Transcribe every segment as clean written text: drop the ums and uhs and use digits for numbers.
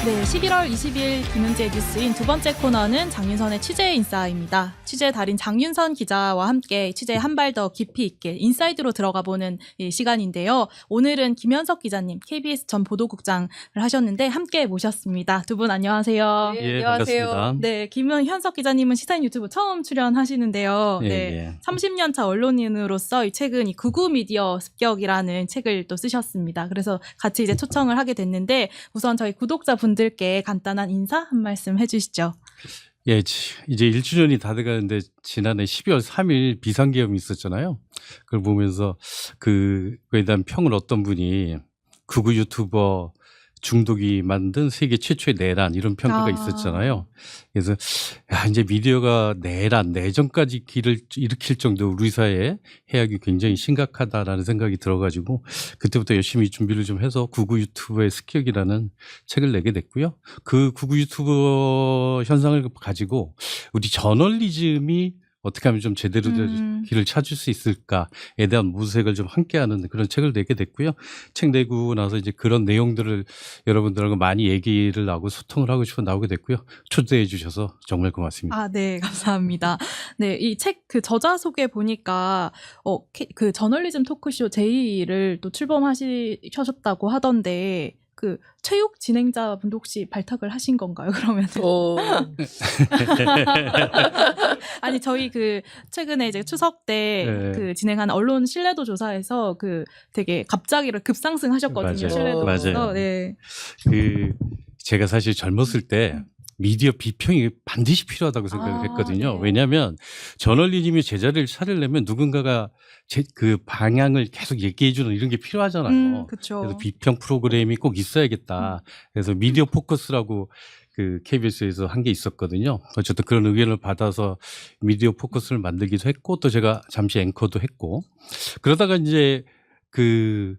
네, 11월 20일 김은지의 뉴스인 두 번째 코너는 장윤선의 취재 인싸입니다. 취재 달인 장윤선 기자와 함께 취재에 한 발 더 깊이 있게 인사이드로 들어가 보는 시간인데요. 오늘은 김현석 기자님, KBS 전 보도국장을 하셨는데 함께 모셨습니다. 두 분 안녕하세요. 네, 안녕하세요. 반갑습니다. 네, 김현석 기자님은 시사인 유튜브 처음 출연하시는데요. 예, 네, 예. 30년 차 언론인으로서 이 최근 이 구구 미디어 습격이라는 책을 또 쓰셨습니다. 그래서 같이 이제 초청을 하게 됐는데 우선 저희 구독자분들께 간단한 인사 한 말씀 해주시죠. 예, 이제 1주년이 다 돼가는데 지난해 12월 3일 비상계엄이 있었잖아요. 그걸 보면서 그거에 대한 평을 어떤 분이 구구 유튜버 중독이 만든 세계 최초의 내란 이런 평가가 있었잖아요. 그래서 야, 이제 미디어가 내란, 내전까지 길을 일으킬 정도로 우리 사회의 해악이 굉장히 심각하다라는 생각이 들어가지고 그때부터 열심히 준비를 좀 해서 구구 유튜버의 습격이라는 책을 내게 됐고요. 그 구구 유튜버 현상을 가지고 우리 저널리즘이 어떻게 하면 좀 제대로 된 길을 찾을 수 있을까에 대한 모색을 좀 함께하는 그런 책을 내게 됐고요. 책 내고 나서 이제 그런 내용들을 여러분들하고 많이 얘기를 하고 소통을 하고 싶어 나오게 됐고요. 초대해 주셔서 정말 고맙습니다. 아, 네, 감사합니다. 네, 이 책 그 저자 소개 보니까 그 저널리즘 토크쇼 제이를 또 출범하셨다고 하던데 그 체육 진행자분도 혹시 발탁을 하신 건가요? 그러면 아니 저희 그 최근에 이제 추석 때 그 진행한 언론 신뢰도 조사에서 그 되게 갑자기 급상승하셨거든요. 맞아요. 신뢰도에서. 맞아요. 네. 제가 사실 젊었을 때 미디어 비평이 반드시 필요하다고 생각을 했거든요. 네. 왜냐하면 저널리즘이 제자리를 차리려면 누군가가 그 방향을 계속 얘기해주는 이런 게 필요하잖아요. 그렇죠. 그래서 비평 프로그램이 꼭 있어야겠다. 그래서 미디어 포커스라고 그 KBS에서 한 게 있었거든요. 어쨌든 그런 의견을 받아서 미디어 포커스를 만들기도 했고 또 제가 잠시 앵커도 했고 그러다가 이제 그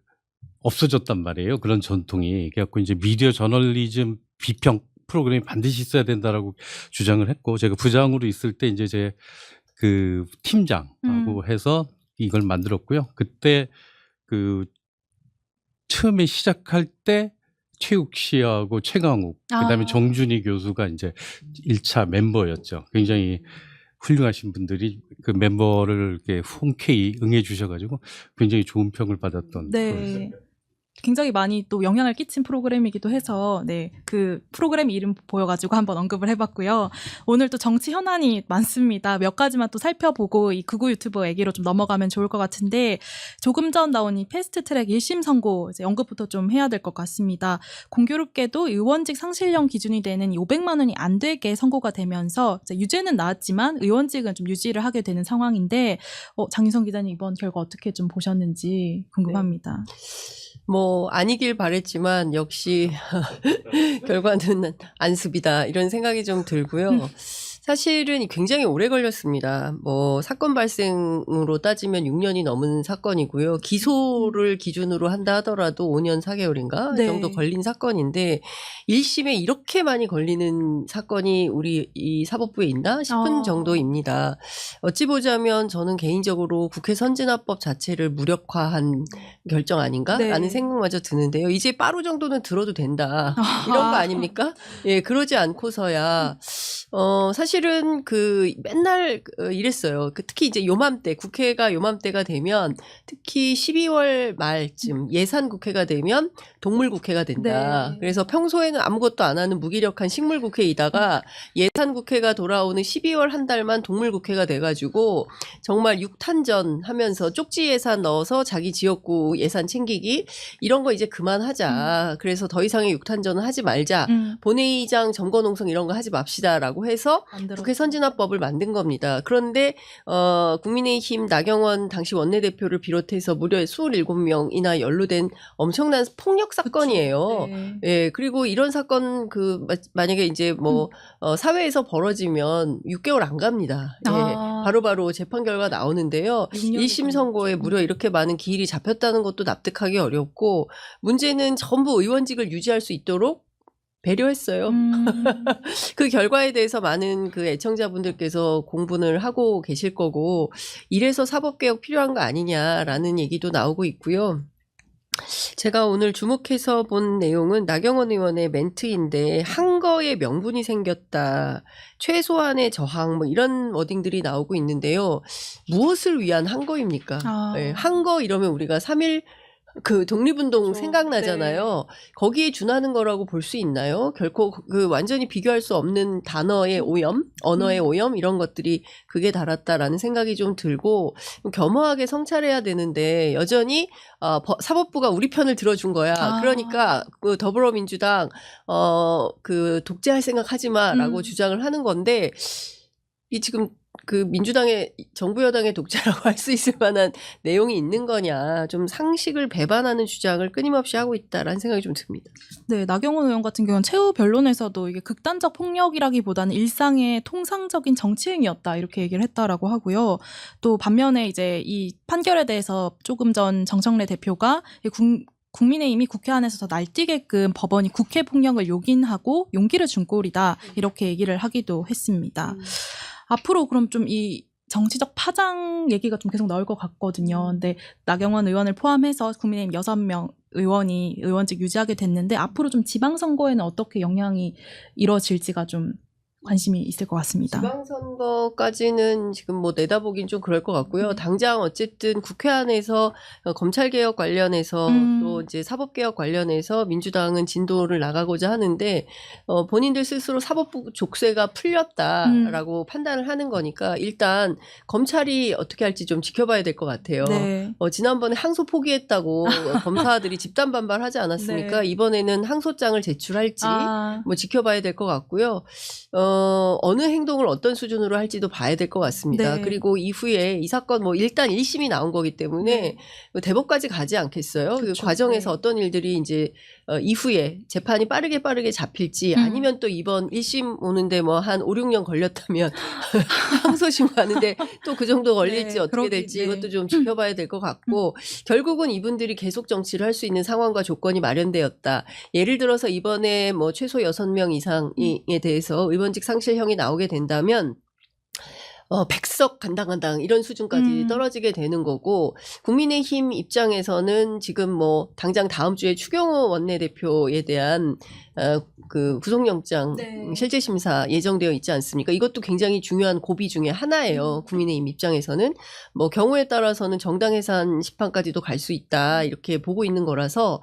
없어졌단 말이에요. 그런 전통이. 그래갖고 이제 미디어 저널리즘 비평 프로그램이 반드시 있어야 된다라고 주장을 했고 제가 부장으로 있을 때 이제 제 그 팀장하고 해서 이걸 만들었고요. 그때 그 처음에 시작할 때 최욱 씨하고 최강욱 그다음에 정준희 교수가 이제 1차 멤버였죠. 굉장히 훌륭하신 분들이 그 멤버를 이렇게 흔쾌히 응해 주셔가지고 굉장히 좋은 평을 받았던 네. 굉장히 많이 또 영향을 끼친 프로그램이기도 해서 네, 그 프로그램 이름 보여가지고 한번 언급을 해봤고요. 오늘 또 정치 현안이 많습니다. 몇 가지만 또 살펴보고 이 구구 유튜버 얘기로 좀 넘어가면 좋을 것 같은데 조금 전 나온 이 패스트트랙 1심 선고 이제 언급부터 좀 해야 될 것 같습니다. 공교롭게도 의원직 상실형 기준이 되는 이 500만 원이 안 되게 선고가 되면서 이제 유죄는 나왔지만 의원직은 좀 유지를 하게 되는 상황인데 장윤선 기자님 이번 결과 어떻게 좀 보셨는지 궁금합니다. 뭐 아니길 바랬지만 역시 결과는 안습이다 이런 생각이 좀 들고요. 사실은 굉장히 오래 걸렸습니다. 뭐 사건 발생으로 따지면 6년이 넘은 사건이고요. 기소를 기준으로 한다 하더라도 5년 4개월인가 네. 정도 걸린 사건인데 1심에 이렇게 많이 걸리는 사건이 우리 이 사법부에 있나 싶은 정도입니다. 어찌 보자면 저는 개인적으로 국회 선진화법 자체를 무력화한 결정 아닌가라는 생각마저 드는데요. 이제 빠루 정도는 들어도 된다. 이런 거 아닙니까? 예, 그러지 않고서야 사실은 맨날 이랬어요. 특히 이제 요맘때, 국회가 요맘때가 되면 특히 12월 말쯤 예산 국회가 되면 동물 국회가 된다. 네. 그래서 평소에는 아무것도 안 하는 무기력한 식물 국회이다가 예산 국회가 돌아오는 12월 한 달만 동물 국회가 돼가지고 정말 육탄전 하면서 쪽지 예산 넣어서 자기 지역구 예산 챙기기 이런 거 이제 그만하자. 그래서 더 이상의 육탄전은 하지 말자. 본회의장 점거농성 이런 거 하지 맙시다라고 해서 국회 선진화법을 만든 겁니다. 그런데 국민의힘 나경원 당시 원내대표를 비롯해서 무려 27명이나 연루된 엄청난 폭력 사건이에요. 네. 예, 그리고 이런 사건 만약에 이제 뭐 사회에서 벌어지면 6개월 안 갑니다. 예, 바로바로 재판 결과 나오는데요. 1심 선고에 무려 이렇게 많은 기일이 잡혔다는 것도 납득하기 어렵고 문제는 전부 의원직을 유지할 수 있도록 배려했어요. 그 결과에 대해서 많은 그 애청자분들께서 공분을 하고 계실 거고 이래서 사법개혁 필요한 거 아니냐라는 얘기도 나오고 있고요. 제가 오늘 주목해서 본 내용은 나경원 의원의 멘트인데 항거의 명분이 생겼다. 최소한의 저항 뭐 이런 워딩들이 나오고 있는데요. 무엇을 위한 항거입니까? 아. 네, 항거 이러면 우리가 3.1 그 독립운동 그렇죠. 생각나잖아요. 거기에 준하는 거라고 볼 수 있나요? 결코 그 완전히 비교할 수 없는 단어의 오염, 언어의 오염 이런 것들이 극에 달았다라는 생각이 좀 들고 겸허하게 성찰해야 되는데 여전히 사법부가 우리 편을 들어준 거야. 아. 그러니까 그 더불어민주당 그 독재할 생각하지 마라고 주장을 하는 건데 이 지금 그 민주당의 정부 여당의 독재라고 할 수 있을 만한 내용이 있는 거냐 좀 상식을 배반하는 주장을 끊임없이 하고 있다라는 생각이 좀 듭니다. 네, 나경원 의원 같은 경우는 최후 변론에서도 이게 극단적 폭력이라기보다는 일상의 통상적인 정치행위였다 이렇게 얘기를 했다라고 하고요. 또 반면에 이제 이 판결에 대해서 조금 전 정청래 대표가 국민의힘이 국회 안에서 더 날뛰게끔 법원이 국회 폭력을 용인하고 용기를 준 꼴이다 이렇게 얘기를 하기도 했습니다. 앞으로 그럼 좀 이 정치적 파장 얘기가 좀 계속 나올 것 같거든요. 근데 나경원 의원을 포함해서 국민의힘 6명 의원이 의원직 유지하게 됐는데 앞으로 좀 지방선거에는 어떻게 영향이 이뤄질지가 좀 관심이 있을 것 같습니다. 지방선거까지는 지금 뭐 내다보긴 좀 그럴 것 같고요. 당장 어쨌든 국회 안에서 검찰개혁 관련해서 또 이제 사법개혁 관련해서 민주당은 진도를 나가고자 하는데 본인들 스스로 사법부 족쇄가 풀렸다라고 판단을 하는 거니까 일단 검찰이 어떻게 할지 좀 지켜봐야 될 것 같아요. 네. 지난번에 항소 포기했다고 검사들이 집단 반발하지 않았습니까? 네. 이번에는 항소장을 제출할지 뭐 지켜봐야 될 것 같고요. 어느 행동을 어떤 수준으로 할지도 봐야 될 것 같습니다. 네. 그리고 이후에 이 사건 뭐 일단 1심이 나온 거기 때문에 대법까지 가지 않겠어요? 그 그렇죠. 과정에서 네. 어떤 일들이 이제 이후에 재판이 빠르게 잡힐지 아니면 또 이번 1심 오는데 뭐 한 5, 6년 걸렸다면 항소심 가는데 또 그 정도 걸릴지 네, 어떻게 될지 네. 이것도 좀 지켜봐야 될 것 같고 결국은 이분들이 계속 정치를 할 수 있는 상황과 조건이 마련되었다. 예를 들어서 이번에 뭐 최소 6명 이상에 대해서 의원직 상실형이 나오게 된다면 100석 간당 이런 수준까지 떨어지게 되는 거고 국민의힘 입장에서는 지금 뭐 당장 다음 주에 추경호 원내대표에 대한 그 구속영장 실질 심사 예정되어 있지 않습니까? 이것도 굉장히 중요한 고비 중에 하나예요. 국민의힘 입장에서는 뭐 경우에 따라서는 정당 해산 심판까지도 갈 수 있다 이렇게 보고 있는 거라서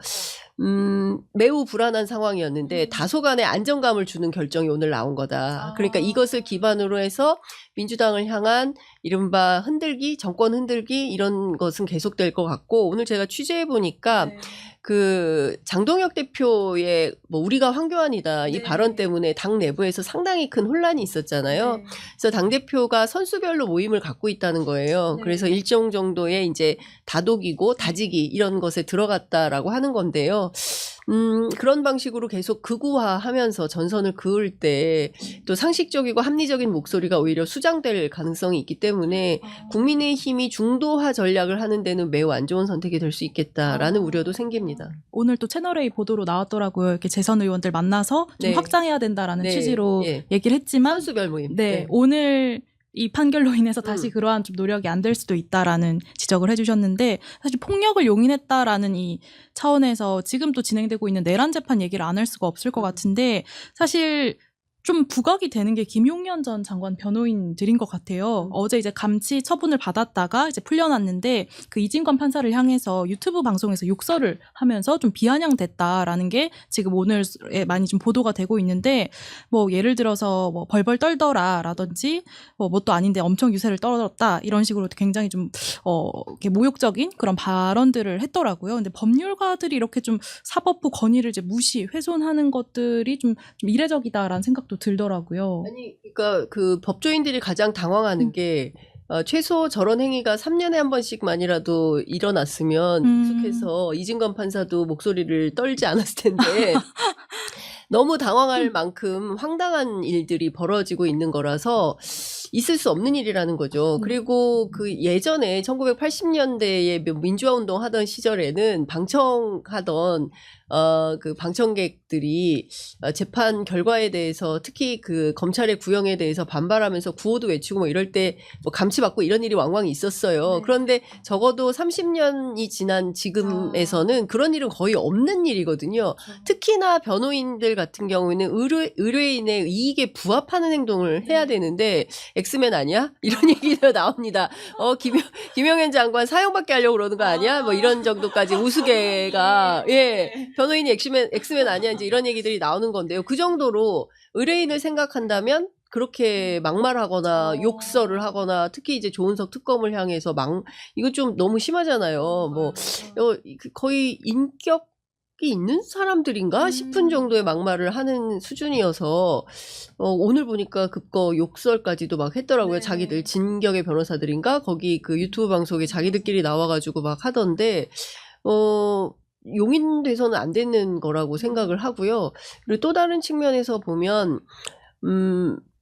매우 불안한 상황이었는데 다소간의 안정감을 주는 결정이 오늘 나온 거다. 그러니까 이것을 기반으로 해서 민주당을 향한 이른바 흔들기, 정권 흔들기 이런 것은 계속될 것 같고 오늘 제가 취재해 보니까 그 장동혁 대표의 뭐 우리가 황교안이다 이 발언 때문에 당 내부에서 상당히 큰 혼란이 있었잖아요. 그래서 당 대표가 선수별로 모임을 갖고 있다는 거예요. 그래서 일정 정도의 이제 다독이고 다지기 이런 것에 들어갔다라고 하는 건데요. 그런 방식으로 계속 극우화하면서 전선을 그을 때 또 상식적이고 합리적인 목소리가 오히려 수장될 가능성이 있기 때문에 국민의힘이 중도화 전략을 하는 데는 매우 안 좋은 선택이 될 수 있겠다라는 우려도 생깁니다. 오늘 또 채널A 보도로 나왔더라고요. 이렇게 재선 의원들 만나서 좀 네. 확장해야 된다라는 네. 취지로 예. 얘기를 했지만 선수별 모임. 네, 오늘 이 판결로 인해서 다시 그러한 좀 노력이 안 될 수도 있다라는 지적을 해주셨는데 사실 폭력을 용인했다라는 이 차원에서 지금 또 진행되고 있는 내란 재판 얘기를 안 할 수가 없을 것 같은데 사실 좀 부각이 되는 게 김용현 전 장관 변호인들인 것 같아요. 어제 이제 감치 처분을 받았다가 이제 풀려났는데 그 이진관 판사를 향해서 유튜브 방송에서 욕설을 하면서 좀 비아냥됐다라는 게 지금 오늘에 많이 좀 보도가 되고 있는데 뭐 예를 들어서 뭐 벌벌 떨더라라든지 뭣도 아닌데 엄청 유세를 떨었다 이런 식으로 굉장히 좀 이렇게 모욕적인 그런 발언들을 했더라고요. 근데 법률가들이 이렇게 좀 사법부 권위를 이제 무시 훼손하는 것들이 좀 이례적이다라는 생각 도 들더라고요. 아니, 그러니까 그 법조인들이 가장 당황하는 게 최소 저런 행위가 3년에 한 번씩만이라도 일어났으면 계속해서 이진관 판사도 목소리를 떨지 않았을 텐데 너무 당황할 만큼 황당한 일들이 벌어지고 있는 거라서 있을 수 없는 일이라는 거죠. 그리고 그 예전에 1980년대에 민주화운동 하던 시절에는 방청하던 그 방청객들이 재판 결과에 대해서 특히 그 검찰의 구형에 대해서 반발하면서 구호도 외치고 뭐 이럴 때 뭐 감치받고 이런 일이 왕왕 있었어요. 네. 그런데 적어도 30년이 지난 지금에서는 그런 일은 거의 없는 일이거든요. 특히나 변호인들 같은 경우에는 의뢰인의 이익에 부합하는 행동을 해야 되는데 엑스맨 아니야? 이런 얘기도 나옵니다. 김영현 장관 사형받게 하려고 그러는 거 아니야? 뭐 이런 정도까지 우스개가 변호인이 엑스맨 아니야? 이제 이런 얘기들이 나오는 건데요. 그 정도로 의뢰인을 생각한다면 그렇게 막말하거나 욕설을 하거나 특히 이제 조은석 특검을 향해서 이거 좀 너무 심하잖아요. 뭐 거의 인격이 있는 사람들인가 싶은 정도의 막말을 하는 수준이어서 오늘 보니까 그거 욕설까지도 막 했더라고요. 네. 자기들 진격의 변호사들인가 거기 그 유튜브 방송에 자기들끼리 나와가지고 막 하던데 용인돼서는 안 되는 거라고 생각을 하고요. 그리고 또 다른 측면에서 보면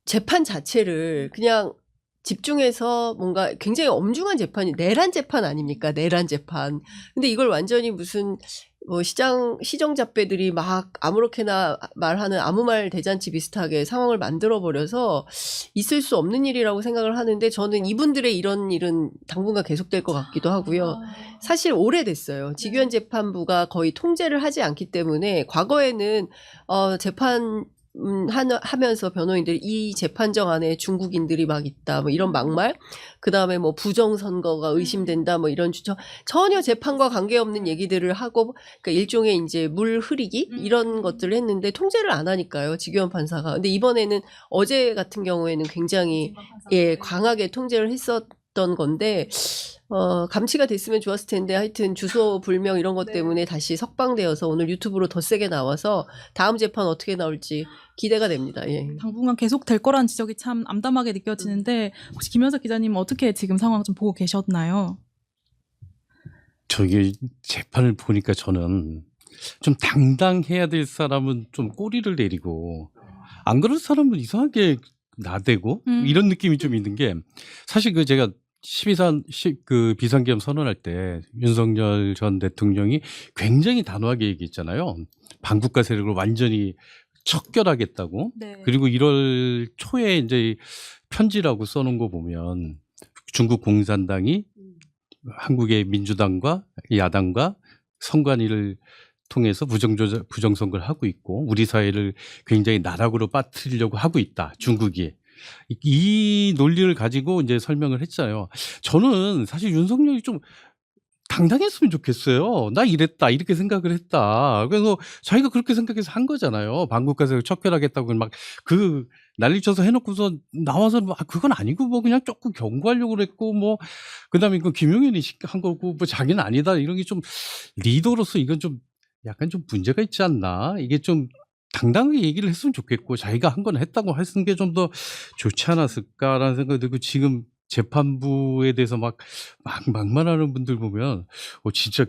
재판 자체를 그냥 집중해서 뭔가 굉장히 엄중한 재판이 내란 재판 아닙니까? 내란 재판. 근데 이걸 완전히 무슨 뭐 시정잡배들이 막 아무렇게나 말하는 아무 말 대잔치 비슷하게 상황을 만들어버려서 있을 수 없는 일이라고 생각을 하는데 저는 이분들의 이런 일은 당분간 계속될 것 같기도 하고요. 사실 오래됐어요. 직위원 재판부가 거의 통제를 하지 않기 때문에 과거에는 재판 하면서 변호인들이 이 재판정 안에 중국인들이 막 있다 뭐 이런 막말 그다음에 뭐 부정선거가 의심된다 뭐 이런 전혀 재판과 관계없는 얘기들을 하고 그러니까 일종의 이제 물 흐리기 이런 것들을 했는데 통제를 안 하니까요 직위원 판사가. 근데 이번에는 어제 같은 경우에는 굉장히 강하게 통제를 했었던 건데 감치가 됐으면 좋았을 텐데 하여튼 주소 불명 이런 것 때문에 다시 석방되어서 오늘 유튜브로 더 세게 나와서 다음 재판 어떻게 나올지 기대가 됩니다. 예. 당분간 계속 될 거라는 지적이 참 암담하게 느껴지는데 혹시 김현석 기자님 어떻게 지금 상황 좀 보고 계셨나요? 저기 재판을 보니까 저는 좀 당당해야 될 사람은 좀 꼬리를 내리고 안 그럴 사람은 이상하게 나대고 이런 느낌이 좀 있는 게 사실 그 제가 그 비상계엄 선언할 때 윤석열 전 대통령이 굉장히 단호하게 얘기했잖아요. 반국가 세력을 완전히 척결하겠다고. 네. 그리고 1월 초에 이제 편지라고 써놓은 거 보면 중국 공산당이 한국의 민주당과 야당과 선관위를 통해서 부정선거를 하고 있고 우리 사회를 굉장히 나락으로 빠뜨리려고 하고 있다. 중국이. 이 논리를 가지고 이제 설명을 했잖아요. 저는 사실 윤석열이 좀 당당했으면 좋겠어요. 나 이랬다 이렇게 생각을 했다. 그래서 자기가 그렇게 생각해서 한 거잖아요. 반국가세력 척결하겠다고 막 그 난리쳐서 해놓고서 나와서 그건 아니고 뭐 그냥 조금 경고하려고 그랬고 뭐 그다음에 그 김용현이 한 거고 뭐 자기는 아니다 이런 게 좀 리더로서 이건 좀 약간 좀 문제가 있지 않나. 이게 좀 당당하게 얘기를 했으면 좋겠고 자기가 한 건 했다고 했은 게 좀 더 좋지 않았을까라는 생각이 들고 지금 재판부에 대해서 막말하는 분들 보면 진짜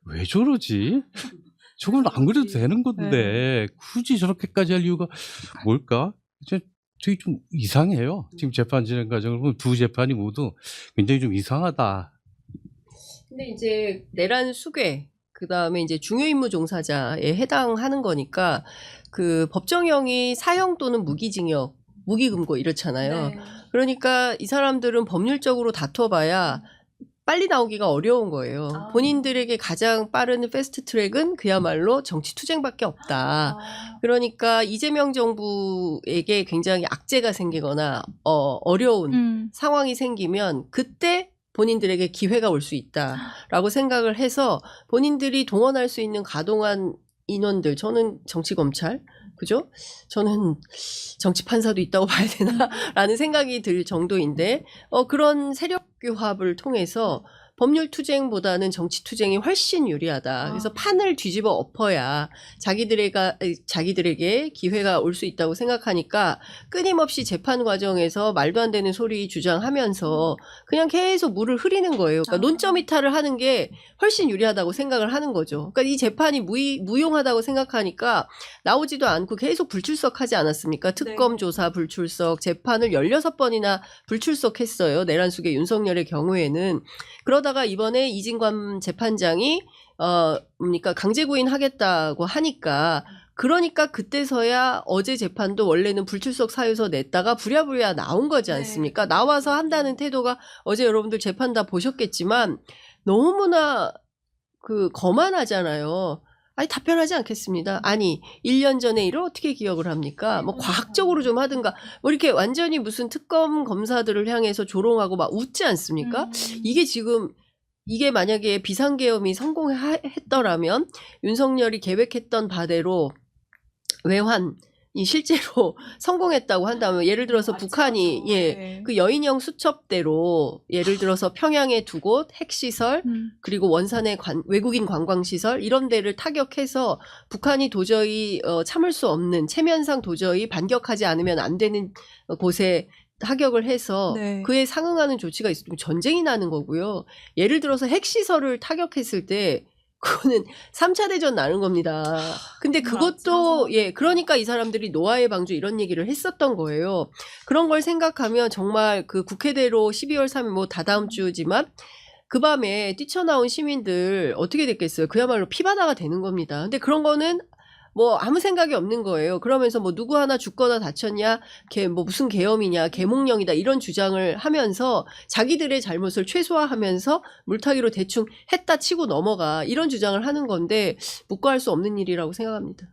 왜 저러지? 저건 안 그래도 되는 건데 굳이 저렇게까지 할 이유가 뭘까? 되게 좀 이상해요. 지금 재판 진행 과정을 보면 두 재판이 모두 굉장히 좀 이상하다. 근데 이제 내란 수괴 그다음에 이제 중요임무 종사자에 해당하는 거니까 그 법정형이 사형 또는 무기징역, 무기금고 이렇잖아요. 네. 그러니까 이 사람들은 법률적으로 다퉈봐야 빨리 나오기가 어려운 거예요. 본인들에게 가장 빠른 패스트 트랙은 그야말로 정치 투쟁밖에 없다. 그러니까 이재명 정부에게 굉장히 악재가 생기거나 어려운 상황이 생기면 그때 본인들에게 기회가 올 수 있다라고 생각을 해서 본인들이 동원할 수 있는 가동한 인원들, 저는 정치검찰, 그죠? 저는 정치판사도 있다고 봐야 되나라는 생각이 들 정도인데 그런 세력 규합을 통해서 법률 투쟁보다는 정치 투쟁이 훨씬 유리하다. 그래서 판을 뒤집어 엎어야 자기들에게 기회가 올 수 있다고 생각하니까 끊임없이 재판 과정에서 말도 안 되는 소리 주장하면서 그냥 계속 물을 흐리는 거예요. 그러니까 논점 이탈을 하는 게 훨씬 유리하다고 생각을 하는 거죠. 그러니까 이 재판이 무용하다고 생각하니까 나오지도 않고 계속 불출석하지 않았습니까? 특검 조사 불출석, 재판을 16번이나 불출석했어요. 내란숙의 윤석열의 경우에는. 그러다가 이번에 이진관 재판장이 뭡니까 강제구인 하겠다고 하니까 그러니까 그때서야 어제 재판도 원래는 불출석 사유서 냈다가 부랴부랴 나온 거지 않습니까? 나와서 한다는 태도가 어제 여러분들 재판 다 보셨겠지만 너무나 거만하잖아요. 아니 답변하지 않겠습니다. 아니 1년 전에 일을 어떻게 기억을 합니까? 뭐 과학적으로 좀 하든가 뭐 이렇게 완전히 무슨 특검 검사들을 향해서 조롱하고 막 웃지 않습니까? 이게 만약에 비상계엄이 성공했더라면 윤석열이 계획했던 바대로 외환이 실제로 성공했다고 한다면 예를 들어서 북한이 그 여인형 수첩대로 예를 들어서 평양에 두 곳 핵시설 그리고 원산의 외국인 관광시설 이런 데를 타격해서 북한이 도저히 참을 수 없는 체면상 도저히 반격하지 않으면 안 되는 곳에 타격을 해서 그에 상응하는 조치가 있으면 전쟁이 나는 거고요. 예를 들어서 핵시설을 타격했을 때 그거는 3차 대전 나는 겁니다. 근데 그것도 그러니까 이 사람들이 노아의 방주 이런 얘기를 했었던 거예요. 그런 걸 생각하면 정말 그 국회대로 12월 3일 뭐 다다음 주지만 그 밤에 뛰쳐나온 시민들 어떻게 됐겠어요? 그야말로 피바다가 되는 겁니다. 근데 그런 거는 뭐 아무 생각이 없는 거예요. 그러면서 뭐 누구 하나 죽거나 다쳤냐, 뭐 무슨 계엄이냐, 계몽령이다 이런 주장을 하면서 자기들의 잘못을 최소화하면서 물타기로 대충 했다 치고 넘어가 이런 주장을 하는 건데 묵과할 수 없는 일이라고 생각합니다.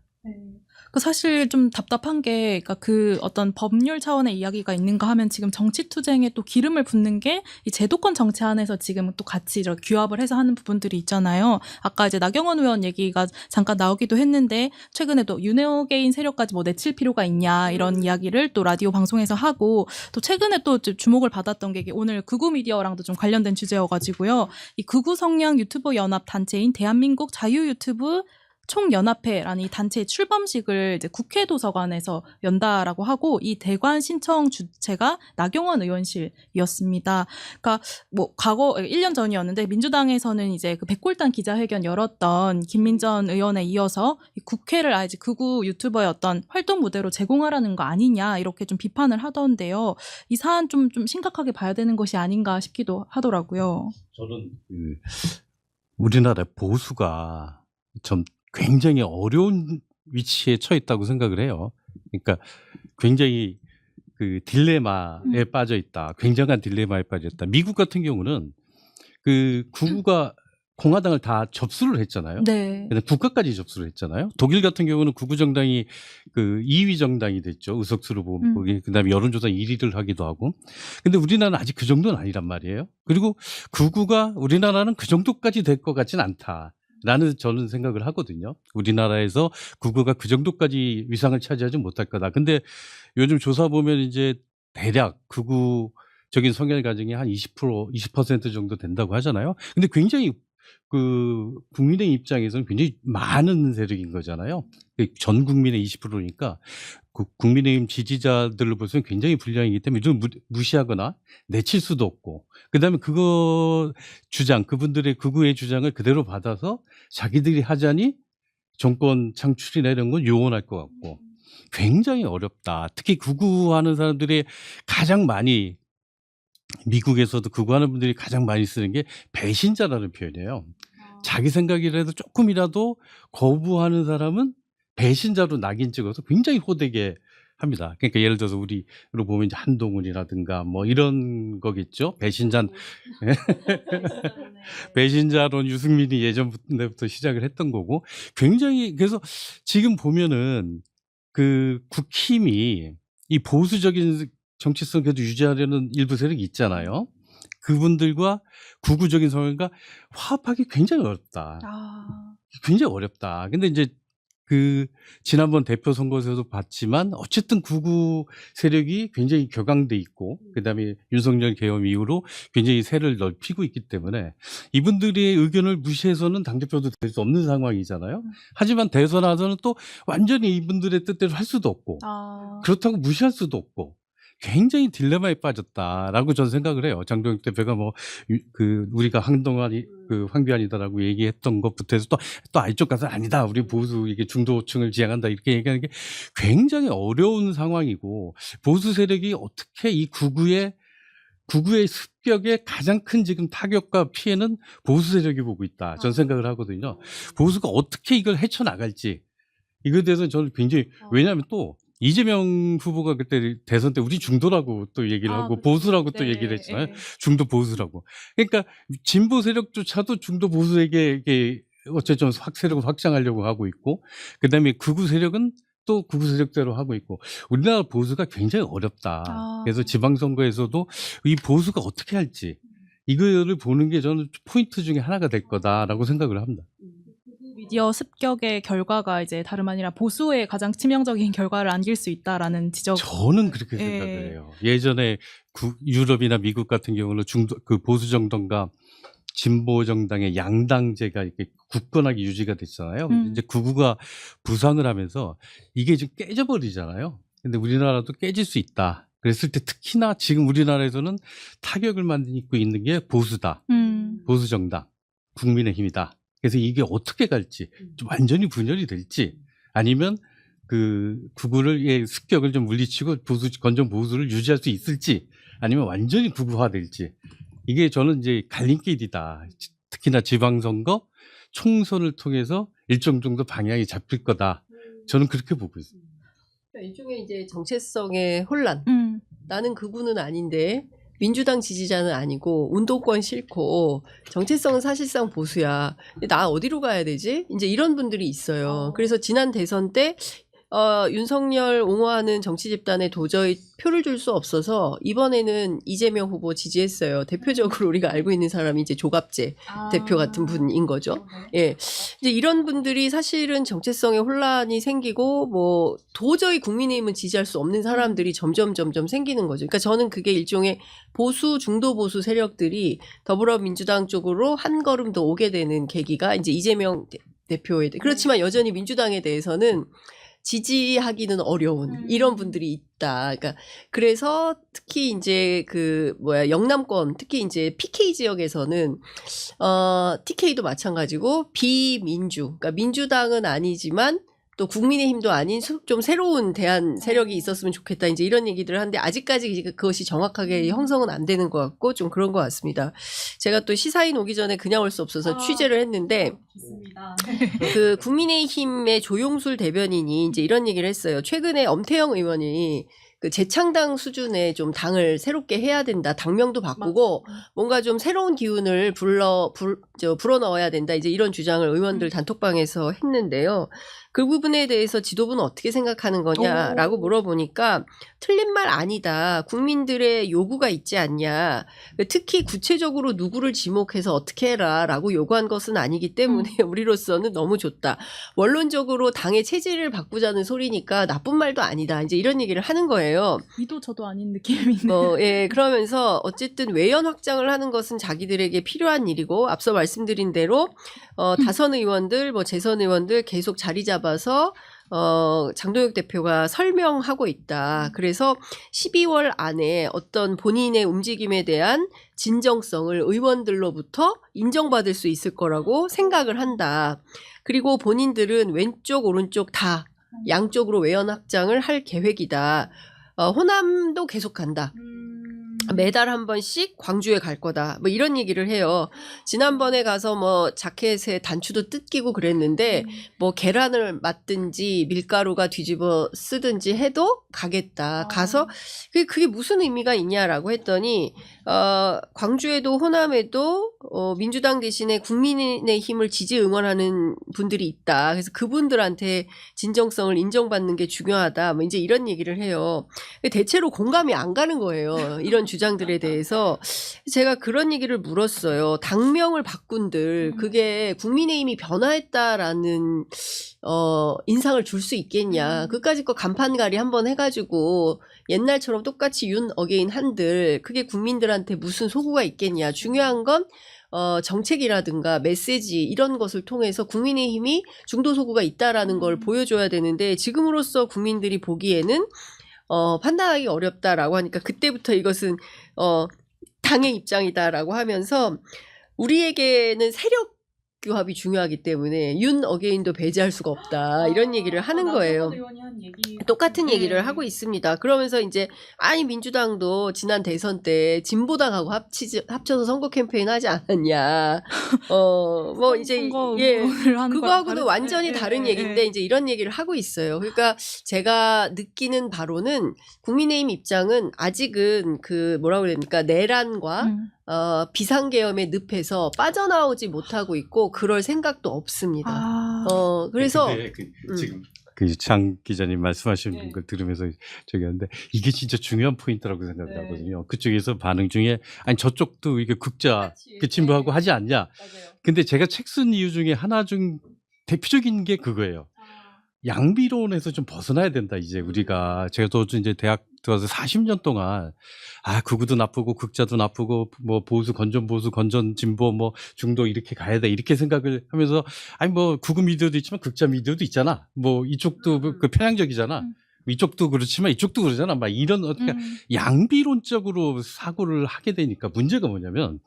사실 좀 답답한 게, 그러니까 그 어떤 법률 차원의 이야기가 있는가 하면 지금 정치 투쟁에 또 기름을 붓는 게 이 제도권 정치 안에서 지금 또 같이 규합을 해서 하는 부분들이 있잖아요. 아까 이제 나경원 의원 얘기가 잠깐 나오기도 했는데 최근에 또 윤호개인 세력까지 뭐 내칠 필요가 있냐 이런 이야기를 또 라디오 방송에서 하고 또 최근에 또 주목을 받았던 게 오늘 극우 미디어랑도 좀 관련된 주제여가지고요. 이 극우 성향 유튜버 연합 단체인 대한민국 자유 유튜브 총연합회라는 이 단체의 출범식을 이제 국회 도서관에서 연다라고 하고 이 대관 신청 주체가 나경원 의원실이었습니다. 그러니까 뭐 과거 1년 전이었는데 민주당에서는 이제 그 백골단 기자회견 열었던 김민전 의원에 이어서 이 국회를 아예 극우 유튜버의 어떤 활동 무대로 제공하라는 거 아니냐 이렇게 좀 비판을 하던데요. 이 사안 좀 심각하게 봐야 되는 것이 아닌가 싶기도 하더라고요. 저는 우리나라 보수가 좀 굉장히 어려운 위치에 처해 있다고 생각을 해요. 그러니까 굉장히 그 딜레마에 빠져 있다. 굉장한 딜레마에 빠져 있다. 미국 같은 경우는 그 국우가 공화당을 다 접수를 했잖아요. 네. 국가까지 접수를 했잖아요. 독일 같은 경우는 극우 정당이 그 2위 정당이 됐죠. 의석수로 보면 그다음에 여론조사 1위를 하기도 하고. 근데 우리나라는 아직 그 정도는 아니란 말이에요. 그리고 극우가 우리나라는 그 정도까지 될 것 같지는 않다. 라는 저는 생각을 하거든요. 우리나라에서 극우가 그 정도까지 위상을 차지하지 못할 거다. 근데 요즘 조사 보면 이제 대략 극우적인 성향 가정이 한 20% 정도 된다고 하잖아요. 근데 굉장히 그 국민의 입장에서는 굉장히 많은 세력인 거잖아요. 전 국민의 20%니까 그 국민의힘 지지자들로 볼수록 굉장히 불량이기 때문에 좀 무시하거나 내칠 수도 없고, 그다음에 그분들의 극우의 주장을 그대로 받아서 자기들이 하자니 정권 창출이나 이런 건 요원할 것 같고 굉장히 어렵다. 특히 극우하는 사람들이 가장 많이, 미국에서도 극우하는 분들이 가장 많이 쓰는 게 배신자라는 표현이에요. 자기 생각이라도 조금이라도 거부하는 사람은 배신자로 낙인 찍어서 굉장히 호되게 합니다. 그러니까 예를 들어서 우리로 보면 이제 한동훈이라든가 뭐 이런 거겠죠. 배신자론 유승민이 예전부터 시작을 했던 거고, 굉장히 그래서 지금 보면은 그 국힘이 이 보수적인 정치성 그래도 유지하려는 일부 세력이 있잖아요. 그분들과 극우적인 성향과 화합하기 굉장히 어렵다. 굉장히 어렵다. 근데 이제 그 지난번 대표 선거에서도 봤지만 어쨌든 극우 세력이 굉장히 격앙돼 있고 그다음에 윤석열 계엄 이후로 굉장히 세를 넓히고 있기 때문에 이분들의 의견을 무시해서는 당대표도 될 수 없는 상황이잖아요. 하지만 대선에서는 또 완전히 이분들의 뜻대로 할 수도 없고 그렇다고 무시할 수도 없고 굉장히 딜레마에 빠졌다라고 저는 생각을 해요. 장동혁 대표가 우리가 한동안 황비안이다라고 얘기했던 것부터 해서 또 이쪽 가서 아니다. 우리 보수 이게 중도층을 지향한다. 이렇게 얘기하는 게 굉장히 어려운 상황이고 보수 세력이 어떻게 이 극우의 습격의 가장 큰 지금 타격과 피해는 보수 세력이 보고 있다. 저는 생각을 하거든요. 보수가 어떻게 이걸 헤쳐나갈지 이거에 대해서 저는 굉장히 왜냐하면 또 이재명 후보가 그때 대선 때 우리 중도라고 또 얘기를 하고 그렇죠. 보수라고 또 네, 얘기를 했잖아요. 네. 중도 보수라고. 그러니까 진보 세력조차도 중도 보수에게 이게 어쨌든 세력을 확장하려고 하고 있고 그다음에 극우 세력은 또 극우 세력대로 하고 있고 우리나라 보수가 굉장히 어렵다. 그래서 지방선거에서도 이 보수가 어떻게 할지 이거를 보는 게 저는 포인트 중에 하나가 될 거다라고 생각을 합니다. 미디어 습격의 결과가 이제 다름 아니라 보수에 가장 치명적인 결과를 안길 수 있다라는 지적. 저는 그렇게 예. 생각을 해요. 예전에 유럽이나 미국 같은 경우는 보수 정당과 진보 정당의 양당제가 이렇게 굳건하게 유지가 됐잖아요. 이제 극우가 부상을 하면서 이게 좀 깨져버리잖아요. 근데 우리나라도 깨질 수 있다. 그랬을 때 특히나 지금 우리나라에서는 타격을 만들고 있는 게 보수다. 보수 정당, 국민의힘이다. 그래서 이게 어떻게 갈지, 좀 완전히 분열이 될지, 아니면 극우의 습격을 좀 물리치고 건전 보수를 유지할 수 있을지, 아니면 완전히 극우화될지. 이게 저는 이제 갈림길이다. 특히나 지방선거, 총선을 통해서 일정 정도 방향이 잡힐 거다. 저는 그렇게 보고 있습니다. 일종의 이제 정체성의 혼란. 나는 극우는 아닌데 민주당 지지자는 아니고 운동권 싫고 정체성은 사실상 보수야. 근데 나 어디로 가야 되지? 이제 이런 분들이 있어요. 그래서 지난 대선 때 윤석열 옹호하는 정치 집단에 도저히 표를 줄 수 없어서 이번에는 이재명 후보 지지했어요. 대표적으로 우리가 알고 있는 사람이 이제 조갑재 대표 같은 분인 거죠. 예. 이제 이런 분들이 사실은 정체성의 혼란이 생기고 뭐 도저히 국민의힘은 지지할 수 없는 사람들이 점점 생기는 거죠. 그러니까 저는 그게 일종의 보수 중도 보수 세력들이 더불어민주당 쪽으로 한 걸음 더 오게 되는 계기가 이제 이재명 대표에 그렇지만 여전히 민주당에 대해서는 지지하기는 어려운 이런 분들이 있다. 그러니까 그래서 특히 이제 영남권 특히 이제 PK 지역에서는 TK도 마찬가지고 비민주, 그러니까 민주당은 아니지만 또 국민의힘도 아닌 좀 새로운 대안 세력이 있었으면 좋겠다. 이제 이런 얘기들을 하는데 아직까지 그것이 정확하게 형성은 안 되는 것 같고 좀 그런 것 같습니다. 제가 또 시사인 오기 전에 그냥 올 수 없어서 취재를 했는데 좋습니다. 국민의힘의 조용술 대변인이 이제 이런 얘기를 했어요. 최근에 엄태영 의원이 재창당 수준의 좀 당을 새롭게 해야 된다. 당명도 바꾸고 뭔가 좀 새로운 기운을 불어넣어야 된다. 이제 이런 주장을 의원들 단톡방에서 했는데요. 그 부분에 대해서 지도부는 어떻게 생각하는 거냐라고 물어보니까 틀린 말 아니다. 국민들의 요구가 있지 않냐. 특히 구체적으로 누구를 지목해서 어떻게 해라라고 요구한 것은 아니기 때문에 우리로서는 너무 좋다. 원론적으로 당의 체질을 바꾸자는 소리니까 나쁜 말도 아니다. 이제 이런 얘기를 하는 거예요. 이도 저도 아닌 느낌이네요. 예, 그러면서 어쨌든 외연 확장을 하는 것은 자기들에게 필요한 일이고 앞서 말씀드린 대로 다선 의원들, 재선 의원들 계속 자리 잡아서 장동혁 대표가 설명하고 있다. 그래서 12월 안에 어떤 본인의 움직임에 대한 진정성을 의원들로부터 인정받을 수 있을 거라고 생각을 한다. 그리고 본인들은 왼쪽, 오른쪽 다 양쪽으로 외연 확장을 할 계획이다. 호남도 계속한다. 매달 한 번씩 광주에 갈 거다. 뭐 이런 얘기를 해요. 지난번에 가서 자켓에 단추도 뜯기고 그랬는데 계란을 맞든지 밀가루가 뒤집어 쓰든지 해도 가겠다. 가서 그게 무슨 의미가 있냐라고 했더니 광주에도 호남에도 민주당 대신에 국민의힘을 지지 응원하는 분들이 있다. 그래서 그분들한테 진정성을 인정받는 게 중요하다. 뭐 이제 이런 얘기를 해요. 대체로 공감이 안 가는 거예요. 이런 주장. 주장들에 대해서 제가 그런 얘기를 물었어요. 당명을 바꾼들 그게 국민의힘이 변화했다라는 인상을 줄 수 있겠냐. 그까짓 거 간판가리 한번 해가지고 옛날처럼 똑같이 윤 어게인 한들 그게 국민들한테 무슨 소구가 있겠냐. 중요한 건 정책이라든가 메시지 이런 것을 통해서 국민의힘이 중도 소구가 있다라는 걸 보여줘야 되는데 지금으로서 국민들이 보기에는 판단하기 어렵다라고 하니까 그때부터 이것은 당의 입장이다라고 하면서 우리에게는 세력 규합이 중요하기 때문에 윤 어게인도 배제할 수가 없다 이런 얘기를 하는 거예요. 똑같은 얘기를 하고 있습니다. 그러면서 이제 아니 민주당도 지난 대선 때 진보당하고 합쳐서 선거 캠페인 하지 않았냐. 뭐 이제 예 그거하고는 완전히 다른 얘기인데 이제 이런 얘기를 하고 있어요. 그러니까 제가 느끼는 바로는 국민의힘 입장은 아직은 그 뭐라고 그래야 됩니까 내란과 비상계엄의 늪에서 빠져나오지 못하고 있고 그럴 생각도 없습니다. 그래서 지금 그 장 기자님 말씀하신 걸 들으면서 저기 하는데 이게 진짜 중요한 포인트라고 생각을 하거든요. 그쪽에서 반응 중에 아니 저쪽도 이게 극자 그 진보하고 하지 않냐. 맞아요. 근데 제가 책 쓴 이유 중에 하나 중 대표적인 게 그거예요. 양비론에서 좀 벗어나야 된다. 이제 우리가 제가 또 이제 대학 들어서 40년 동안 극우도 나쁘고 극자도 나쁘고 뭐 보수 건전 진보 뭐 중도 이렇게 가야 돼 이렇게 생각을 하면서 아니 뭐 극우 미디어도 있지만 극자 미디어도 있잖아. 뭐 이쪽도 그 편향적이잖아. 이쪽도 그렇지만 이쪽도 그러잖아. 막 이런 어떻게 양비론적으로 사고를 하게 되니까 문제가 뭐냐면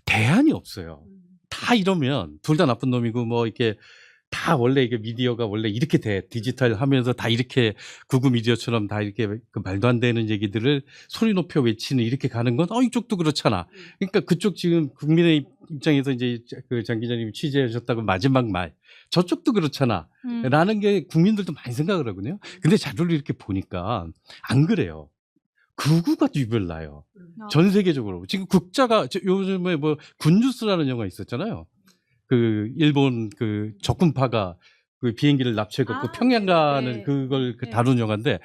대안이 없어요. 다 이러면 둘 다 나쁜 놈이고 뭐 이렇게 다 원래 이게 미디어가 원래 이렇게 돼. 디지털 하면서 다 이렇게 극우 미디어처럼 다 이렇게 그 말도 안 되는 얘기들을 소리 높여 외치는 이렇게 가는 건 이쪽도 그렇잖아. 그러니까 그쪽 지금 국민의 입장에서 이제 그 장 기자님이 취재하셨다고 마지막 말 저쪽도 그렇잖아. 라는 게 국민들도 많이 생각을 하거든요. 근데 자료를 이렇게 보니까 안 그래요. 극우가 유별나요. 전 세계적으로. 지금 극자가 요즘에 뭐 굿뉴스라는 영화 있었잖아요. 그 일본 그 적군파가 그 비행기를 납치해갖고 평양 가는 그걸 다룬 영화인데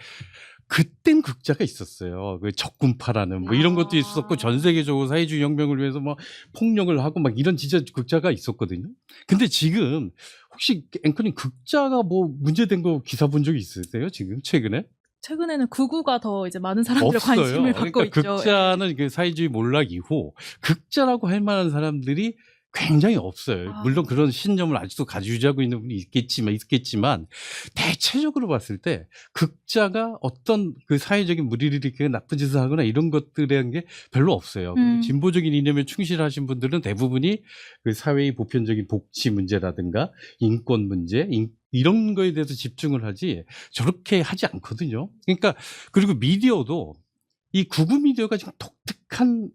그땐 극자가 있었어요. 그 적군파라는 뭐 이런 것도 있었고 전 세계적으로 사회주의 혁명을 위해서 뭐 폭력을 하고 막 이런 진짜 극자가 있었거든요. 근데 지금 혹시 앵커님 극자가 뭐 문제된 거 기사 본 적이 있으세요? 지금 최근에? 최근에는 극우가 더 이제 많은 사람들의 없어요. 관심을 받고 그러니까 있죠. 극자는 그 사회주의 몰락 이후 극자라고 할 만한 사람들이 굉장히 없어요. 물론 그런 신념을 아직도 가지고 유지하고 있는 분이 있겠지만 대체적으로 봤을 때 극자가 어떤 그 사회적인 무리를 일으키거나 나쁜 짓을 하거나 이런 것들에 대한 게 별로 없어요. 진보적인 이념에 충실하신 분들은 대부분이 그 사회의 보편적인 복지 문제라든가 인권 문제 이런 거에 대해서 집중을 하지 저렇게 하지 않거든요. 그러니까 그리고 미디어도 이 극우 미디어가 지금 독특한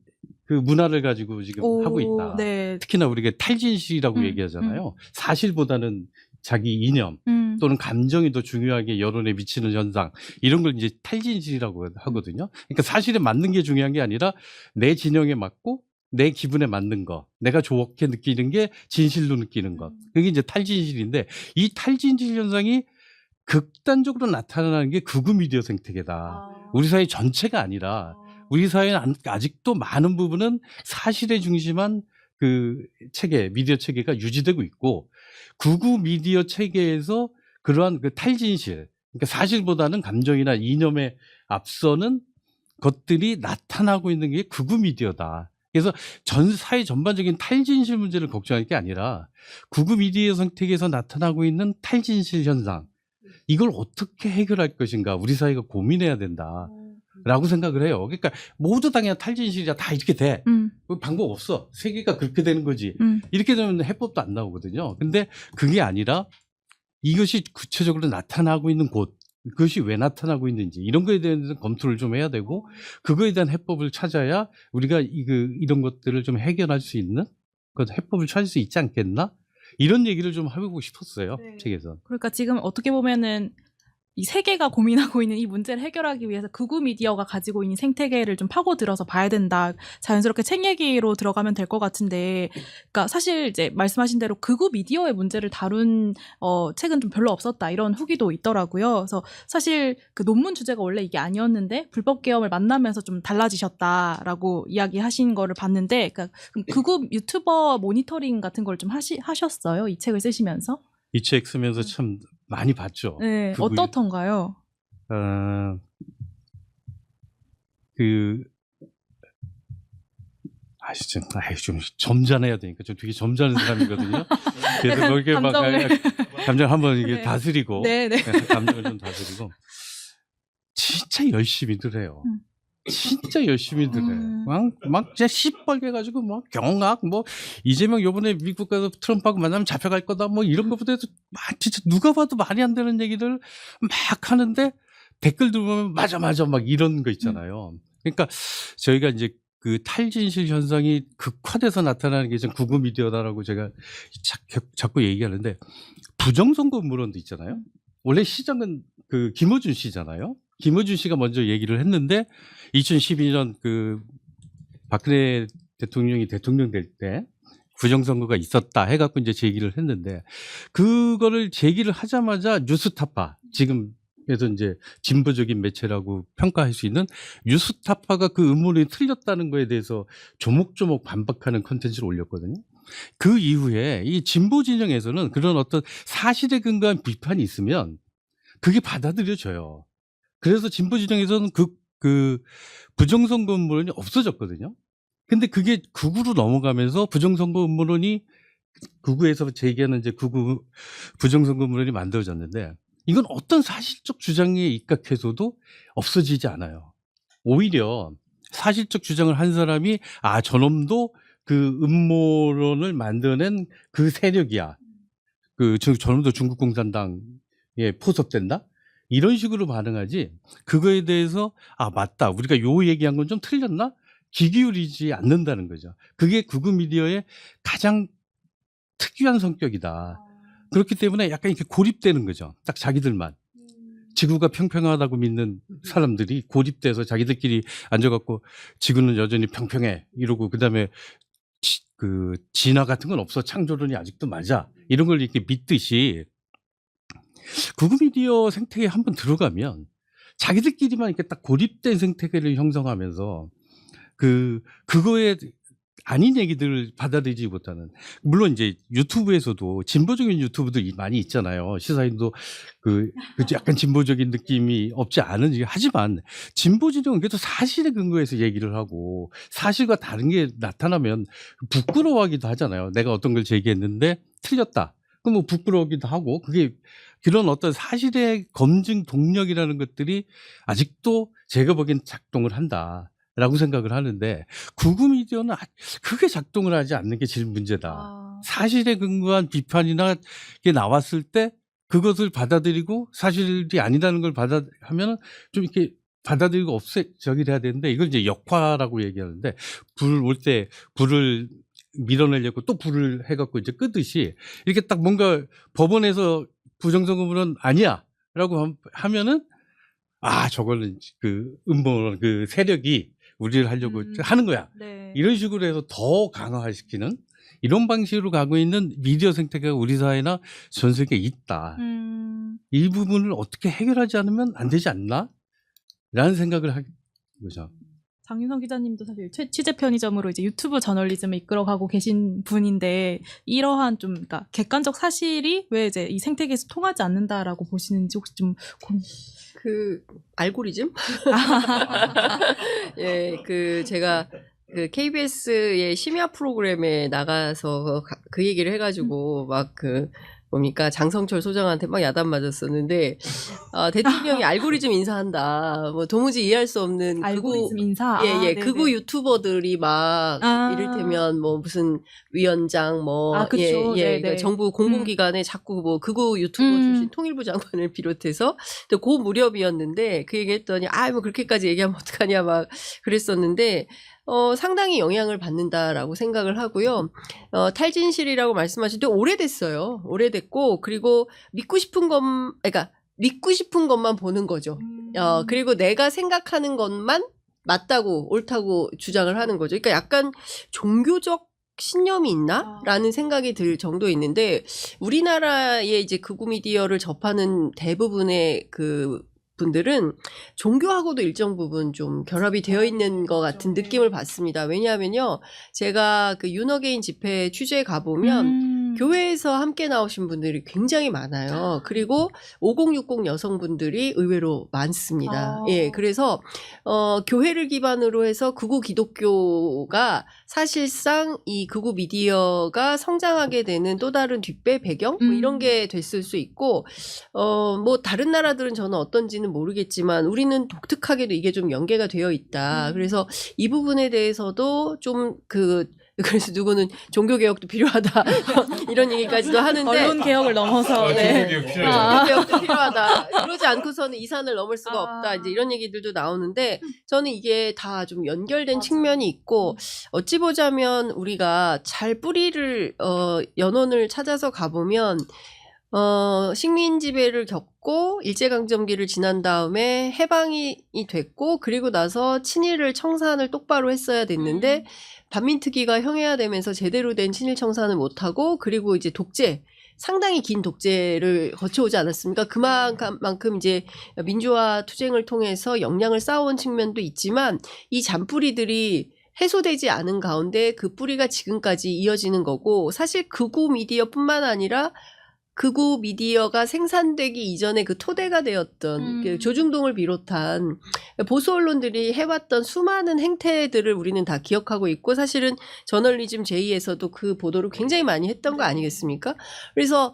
그 문화를 가지고 지금 하고 있다. 네. 특히나 우리가 탈진실이라고 얘기하잖아요. 사실보다는 자기 이념 또는 감정이 더 중요하게 여론에 미치는 현상 이런 걸 이제 탈진실이라고 하거든요. 그러니까 사실에 맞는 게 중요한 게 아니라 내 진영에 맞고 내 기분에 맞는 거, 내가 좋게 느끼는 게 진실로 느끼는 것. 그게 이제 탈진실인데 이 탈진실 현상이 극단적으로 나타나는 게 극우 미디어 생태계다. 우리 사회 전체가 아니라 우리 사회는 아직도 많은 부분은 사실에 중심한 그 체계, 미디어 체계가 유지되고 있고 극우 미디어 체계에서 그러한 그 탈진실, 그러니까 사실보다는 감정이나 이념에 앞서는 것들이 나타나고 있는 게 극우 미디어다. 그래서 전 사회 전반적인 탈진실 문제를 걱정할 게 아니라 극우 미디어 생태계에서 나타나고 있는 탈진실 현상, 이걸 어떻게 해결할 것인가 우리 사회가 고민해야 된다. 라고 생각을 해요. 그러니까 모두 다 그냥 탈진실이야. 다 이렇게 돼. 방법 없어. 세계가 그렇게 되는 거지. 이렇게 되면 해법도 안 나오거든요. 근데 그게 아니라 이것이 구체적으로 나타나고 있는 곳, 그것이 왜 나타나고 있는지 이런 거에 대해서 검토를 좀 해야 되고 그거에 대한 해법을 찾아야 우리가 이런 것들을 좀 해결할 수 있는 그 해법을 찾을 수 있지 않겠나? 이런 얘기를 좀 해보고 싶었어요. 네. 책에서. 그러니까 지금 어떻게 보면은 이 세계가 고민하고 있는 이 문제를 해결하기 위해서 극우 미디어가 가지고 있는 생태계를 좀 파고들어서 봐야 된다. 자연스럽게 책 얘기로 들어가면 될 것 같은데, 그러니까 사실 이제 말씀하신 대로 극우 미디어의 문제를 다룬 책은 좀 별로 없었다 이런 후기도 있더라고요. 그래서 사실 그 논문 주제가 원래 이게 아니었는데 불법 계엄을 만나면서 좀 달라지셨다라고 이야기하신 거를 봤는데, 그러니까 극우 유튜버 모니터링 같은 걸 좀 하셨어요? 이 책을 쓰시면서? 이 책 쓰면서 참 많이 봤죠. 네, 어떻던가요? 좀 점잖아야 되니까 좀 되게 점잖은 사람이거든요. 그래서 뭐 이렇게 감정 한번 이게 네. 다스리고, 네, 네. 감정을 좀 다스리고, 진짜 열심히들 해요. 진짜 열심히들 해. 막 진짜 시뻘게 가지고 막 경악 뭐 이재명 요번에 미국 가서 트럼프하고 만나면 잡혀갈 거다 뭐 이런 것보다 해도 막 진짜 누가 봐도 말이 안 되는 얘기를 막 하는데 댓글들 보면 맞아 막 이런 거 있잖아요. 그러니까 저희가 이제 그 탈진실 현상이 극화돼서 나타나는 게 좀 극우 미디어다라고 제가 자꾸 얘기하는데, 부정선거 음모론도 있잖아요. 원래 시작은 그 김어준 씨잖아요. 김어준 씨가 먼저 얘기를 했는데 2012년 그 박근혜 대통령이 대통령 될 때 부정선거가 있었다 해갖고 이제 제기를 했는데, 그거를 제기를 하자마자 뉴스타파, 지금 그래서 이제 진보적인 매체라고 평가할 수 있는 뉴스타파가 그 음모론이 틀렸다는 거에 대해서 조목조목 반박하는 컨텐츠를 올렸거든요. 그 이후에 이 진보 진영에서는 그런 어떤 사실에 근거한 비판이 있으면 그게 받아들여져요. 그래서 진보 진영에서는 그 부정선거 음모론이 없어졌거든요. 근데 그게 극우로 넘어가면서 부정선거 음모론이 극우에서 제기하는 이제 극우 부정선거 음모론이 만들어졌는데, 이건 어떤 사실적 주장에 입각해서도 없어지지 않아요. 오히려 사실적 주장을 한 사람이 저놈도 그 음모론을 만들어낸 그 세력이야. 저놈도 중국 공산당에 포섭된다? 이런 식으로 반응하지, 그거에 대해서 맞다, 우리가 요 얘기한 건 좀 틀렸나? 귀 기울이지 않는다는 거죠. 그게 극우 미디어의 가장 특유한 성격이다. 그렇기 때문에 약간 이렇게 고립되는 거죠. 딱 자기들만. 지구가 평평하다고 믿는 사람들이 고립돼서 자기들끼리 앉아갖고 지구는 여전히 평평해 이러고, 그다음에 그 진화 같은 건 없어, 창조론이 아직도 맞아, 이런 걸 이렇게 믿듯이 극우 미디어 생태계에 한번 들어가면 자기들끼리만 이렇게 딱 고립된 생태계를 형성하면서 그거에 아닌 얘기들을 받아들이지 못하는, 물론 이제 유튜브에서도 진보적인 유튜브도 많이 있잖아요. 시사인도 그 약간 진보적인 느낌이 없지 않은, 하지만 진보 진영은 그래도 사실에 근거해서 얘기를 하고 사실과 다른 게 나타나면 부끄러워하기도 하잖아요. 내가 어떤 걸 제기했는데 틀렸다, 그럼 뭐 부끄러워하기도 하고, 그게 그런 어떤 사실의 검증 동력이라는 것들이 아직도 제가 보기엔 작동을 한다라고 생각을 하는데, 극우 미디어는 그게 작동을 하지 않는 게 제일 문제다. 사실에 근거한 비판이나 게 나왔을 때 그것을 받아들이고 사실이 아니라는 걸 하면 좀 이렇게 받아들이고 저기를 해야 되는데, 이걸 이제 역화라고 얘기하는데, 불 올 때 불을 밀어내려고 또 불을 해갖고 이제 끄듯이 이렇게 딱 뭔가 법원에서 부정선거물은 아니야 라고 하면은 저거는 그 음모론, 그 세력이 우리를 하려고 하는 거야. 네. 이런 식으로 해서 더 강화시키는 이런 방식으로 가고 있는 미디어 생태계가 우리 사회나 전 세계에 있다. 이 부분을 어떻게 해결하지 않으면 안 되지 않나? 라는 생각을 하게 거죠. 장윤성 기자님도 사실 취재 편의점으로 이제 유튜브 저널리즘을 이끌어가고 계신 분인데, 이러한 좀 그러니까 객관적 사실이 왜 이제 이 생태계에서 통하지 않는다라고 보시는지 혹시 좀 그 알고리즘? 예, 제가 그 KBS의 심야 프로그램에 나가서 그 얘기를 해가지고 막 뭡니까 장성철 소장한테 막 야단 맞았었는데, 대통령이 알고리즘 인사한다, 뭐 도무지 이해할 수 없는 알고리즘 인사, 예, 극우 유튜버들이 막 이를테면 뭐 무슨 위원장 그쵸. 그러니까 정부 공공기관에 자꾸 뭐 극우 유튜버 출신 통일부 장관을 비롯해서 또 그 무렵이었는데, 그 얘기했더니 뭐 그렇게까지 얘기하면 어떡하냐 막 그랬었는데, 상당히 영향을 받는다라고 생각을 하고요. 탈진실이라고 말씀하실 때 오래됐어요. 오래됐고, 그리고 믿고 싶은 그러니까 믿고 싶은 것만 보는 거죠. 그리고 내가 생각하는 것만 맞다고 옳다고 주장을 하는 거죠. 그러니까 약간 종교적 신념이 있나? 라는 생각이 들 정도 있는데, 우리나라의 이제 극우 미디어를 접하는 대부분의 그 분들은 종교하고도 일정 부분 좀 결합이 되어 있는 것 같은 느낌을 받습니다. 왜냐하면요, 제가 그 윤어게인 집회 취재에 가보면 교회에서 함께 나오신 분들이 굉장히 많아요. 그리고 5060 여성분들이 의외로 많습니다. 예, 그래서 교회를 기반으로 해서 극우 기독교가 사실상 이 극우 미디어가 성장하게 되는 또 다른 뒷배 배경 뭐 이런 게 됐을 수 있고, 뭐 다른 나라들은 저는 어떤지는 모르겠지만 우리는 독특하게도 이게 좀 연계가 되어 있다. 그래서 이 부분에 대해서도 좀 그래서 누구는 종교 개혁도 필요하다 이런 얘기까지도 하는데, 언론 개혁을 넘어서 네. 종교 개혁도 필요하다. 그러지 않고서는 이 산을 넘을 수가 없다. 이제 이런 얘기들도 나오는데, 저는 이게 다 좀 연결된 측면이 있고, 어찌 보자면 우리가 잘 뿌리를 연원을 찾아서 가보면 식민 지배를 겪고 일제강점기를 지난 다음에 해방이 됐고, 그리고 나서 친일을 청산을 똑바로 했어야 됐는데 반민특위가 형해야 되면서 제대로 된 친일 청산을 못하고, 그리고 이제 독재, 상당히 긴 독재를 거쳐오지 않았습니까? 그만큼 이제 민주화 투쟁을 통해서 역량을 쌓아온 측면도 있지만, 이 잔뿌리들이 해소되지 않은 가운데 그 뿌리가 지금까지 이어지는 거고, 사실 극우 미디어뿐만 아니라 극우 미디어가 생산되기 이전에 그 토대가 되었던 그 조중동을 비롯한 보수 언론들이 해왔던 수많은 행태들을 우리는 다 기억하고 있고, 사실은 저널리즘 J에서도 그 보도를 굉장히 많이 했던 거 아니겠습니까? 그래서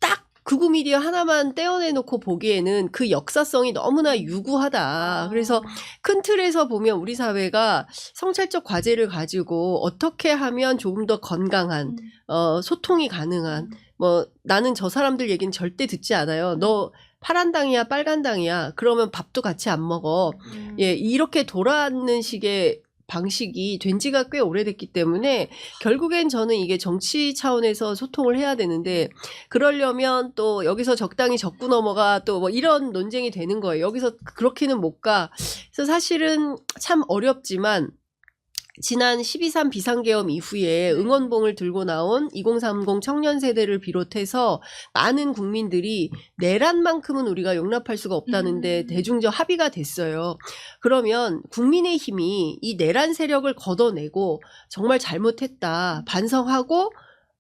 딱 극우 미디어 하나만 떼어내놓고 보기에는 그 역사성이 너무나 유구하다. 그래서 큰 틀에서 보면 우리 사회가 성찰적 과제를 가지고 어떻게 하면 조금 더 건강한 소통이 가능한, 뭐 나는 저 사람들 얘기는 절대 듣지 않아요. 너 파란당이야 빨간당이야 그러면 밥도 같이 안 먹어. 예, 이렇게 돌아가는 식의 방식이 된 지가 꽤 오래됐기 때문에 결국엔 저는 이게 정치 차원에서 소통을 해야 되는데, 그러려면 또 여기서 적당히 적고 넘어가 또 뭐 이런 논쟁이 되는 거예요. 여기서 그렇게는 못 가. 그래서 사실은 참 어렵지만, 지난 12.3 비상계엄 이후에 응원봉을 들고 나온 2030 청년 세대를 비롯해서 많은 국민들이 내란만큼은 우리가 용납할 수가 없다는데 대중적 합의가 됐어요. 그러면 국민의힘이 이 내란 세력을 걷어내고 정말 잘못했다 반성하고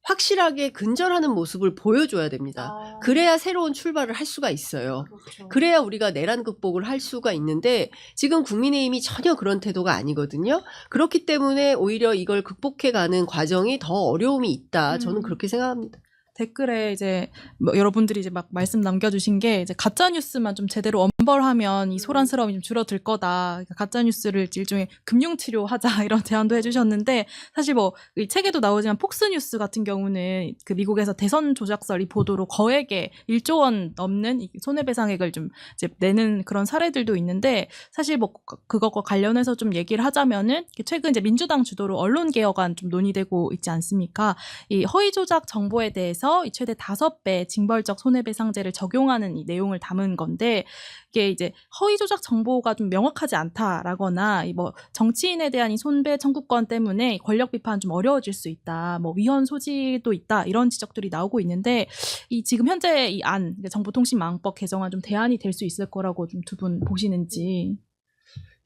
확실하게 근절하는 모습을 보여줘야 됩니다. 그래야 새로운 출발을 할 수가 있어요. 그래야 우리가 내란 극복을 할 수가 있는데, 지금 국민의힘이 전혀 그런 태도가 아니거든요. 그렇기 때문에 오히려 이걸 극복해가는 과정이 더 어려움이 있다. 저는 그렇게 생각합니다. 댓글에 이제 뭐 여러분들이 이제 막 말씀 남겨주신 게, 이제 가짜 뉴스만 좀 제대로 엄벌하면 이 소란스러움이 좀 줄어들 거다. 그러니까 가짜 뉴스를 일종의 금융 치료하자 이런 제안도 해주셨는데, 사실 뭐 이 책에도 나오지만 폭스뉴스 같은 경우는 그 미국에서 대선 조작설 이 보도로 거액의 1조 원 넘는 손해배상액을 좀 이제 내는 그런 사례들도 있는데, 사실 뭐 그것과 관련해서 좀 얘기를 하자면은, 최근 이제 민주당 주도로 언론 개혁안 좀 논의되고 있지 않습니까? 이 허위 조작 정보에 대해서 최대 5배 징벌적 손해배상제를 적용하는 이 내용을 담은 건데, 이게 이제 허위 조작 정보가 좀 명확하지 않다라거나 뭐 정치인에 대한 이 손배 청구권 때문에 권력 비판 좀 어려워질 수 있다, 뭐 위헌 소지도 있다, 이런 지적들이 나오고 있는데, 이 지금 현재 이 안, 정보통신망법 개정안 좀 대안이 될 수 있을 거라고 좀 두 분 보시는지.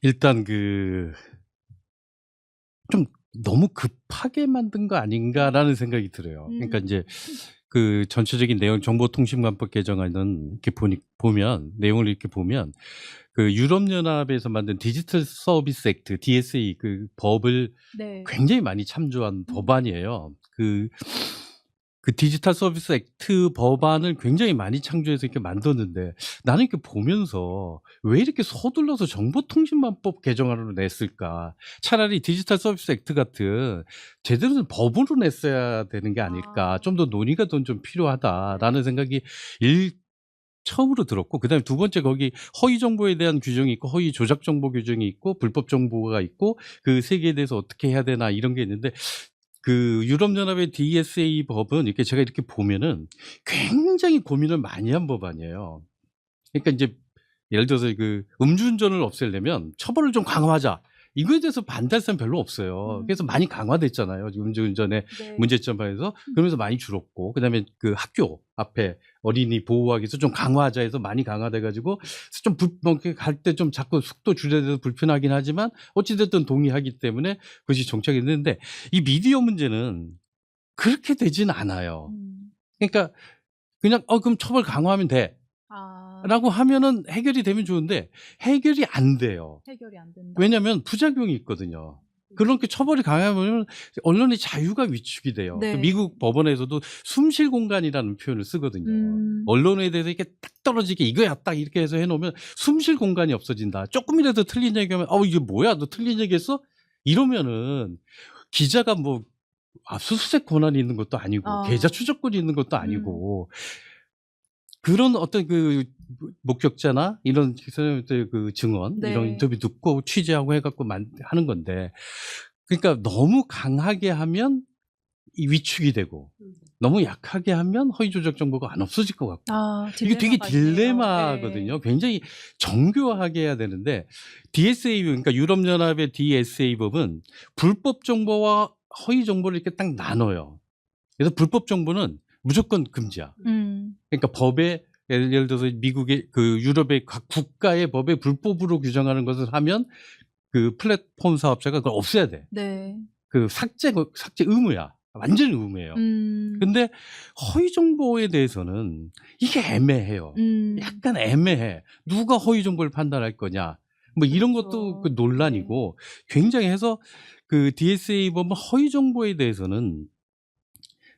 일단 좀 너무 급하게 만든 거 아닌가라는 생각이 들어요. 그러니까 이제 그 전체적인 내용, 정보통신망법 개정안은 이렇게 보면 내용을 이렇게 보면, 그 유럽연합에서 만든 디지털 서비스 액트 DSA 그 법을 네. 굉장히 많이 참조한 법안이에요. 그 디지털 서비스 액트 법안을 굉장히 많이 창조해서 이렇게 만들었는데, 나는 이렇게 보면서 왜 이렇게 서둘러서 정보통신망법 개정안으로 냈을까? 차라리 디지털 서비스 액트 같은 제대로 된 법으로 냈어야 되는 게 아닐까? 좀 더 논의가 좀 필요하다라는 생각이 처음으로 들었고, 그다음에 두 번째, 거기 허위 정보에 대한 규정이 있고 허위 조작 정보 규정이 있고 불법 정보가 있고, 그 세 개에 대해서 어떻게 해야 되나 이런 게 있는데, 그 유럽연합의 DSA 법은 이렇게 제가 이렇게 보면은 굉장히 고민을 많이 한 법안이에요. 그러니까 이제 예를 들어서 그 음주운전을 없애려면 처벌을 좀 강화하자. 이거에 대해서 반대할 사람 별로 없어요. 그래서 많이 강화됐잖아요. 지금 음주운전의 네. 문제점 반에서 그러면서 많이 줄었고, 그다음에 그 학교 앞에 어린이 보호하기 위해서 좀 강화하자 해서 많이 강화돼가지고 좀 갈 때 좀 자꾸 속도 줄여야 돼서 불편하긴 하지만 어찌됐든 동의하기 때문에 그것이 정착이 됐는데 이 미디어 문제는 그렇게 되진 않아요. 그러니까 그냥 그럼 처벌 강화하면 돼. 라고 하면은 해결이 되면 좋은데 해결이 안 돼요. 해결이 안 된다. 왜냐하면 부작용이 있거든요. 그렇게 처벌이 강하면 언론의 자유가 위축이 돼요. 네. 그 미국 법원에서도 숨쉴 공간이라는 표현을 쓰거든요. 언론에 대해서 이렇게 딱 떨어지게 이거야 딱 이렇게 해서 해놓으면 숨쉴 공간이 없어진다. 조금이라도 틀린 얘기하면 이게 뭐야 너 틀린 얘기했어? 이러면은 기자가 뭐 압수수색 권한이 있는 것도 아니고 계좌 추적권이 있는 것도 아니고 그런 어떤 그 목격자나 이런 사람들 그 증언 네. 이런 인터뷰 듣고 취재하고 해갖고 하는 건데 그러니까 너무 강하게 하면 이 위축이 되고 너무 약하게 하면 허위 조작 정보가 안 없어질 것 같고 이게 되게 딜레마거든요. 네. 굉장히 정교하게 해야 되는데 DSA 그러니까 유럽연합의 DSA 법은 불법 정보와 허위 정보를 이렇게 딱 나눠요. 그래서 불법 정보는 무조건 금지야. 그러니까 법에 예를 들어서 미국의 그 유럽의 각 국가의 법에 불법으로 규정하는 것을 하면 그 플랫폼 사업자가 그걸 없애야 돼. 네. 그 삭제 의무야. 완전히 의무예요. 근데 허위 정보에 대해서는 이게 애매해요. 약간 애매해. 누가 허위 정보를 판단할 거냐. 뭐 이런 것도 그 논란이고 굉장히 해서 그 DSA 법은 허위 정보에 대해서는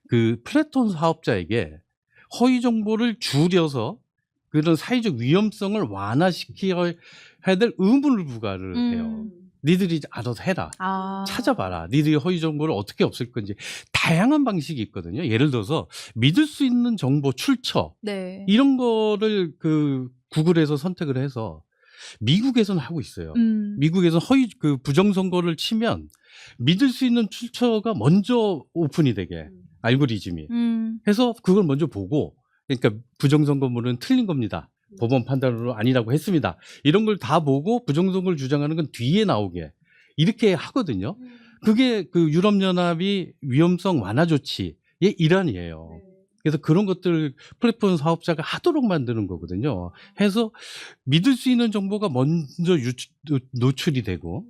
그 플랫폼 사업자에게 허위 정보를 줄여서 그런 사회적 위험성을 완화시켜야 될 의무를 부과를 해요. 니들이 알아서 해라. 찾아봐라. 니들이 허위 정보를 어떻게 없앨 건지. 다양한 방식이 있거든요. 예를 들어서 믿을 수 있는 정보 출처. 네. 이런 거를 그 구글에서 선택을 해서 미국에서는 하고 있어요. 미국에서 허위 그 부정선거를 치면 믿을 수 있는 출처가 먼저 오픈이 되게 알고리즘이 해서 그걸 먼저 보고 그러니까 부정선거물은 틀린 겁니다. 법원 판단으로 아니라고 했습니다. 이런 걸 다 보고 부정선거를 주장하는 건 뒤에 나오게 이렇게 하거든요. 그게 그 유럽연합이 위험성 완화 조치의 일환이에요. 그래서 그런 것들 플랫폼 사업자가 하도록 만드는 거거든요. 해서 믿을 수 있는 정보가 먼저 노출이 되고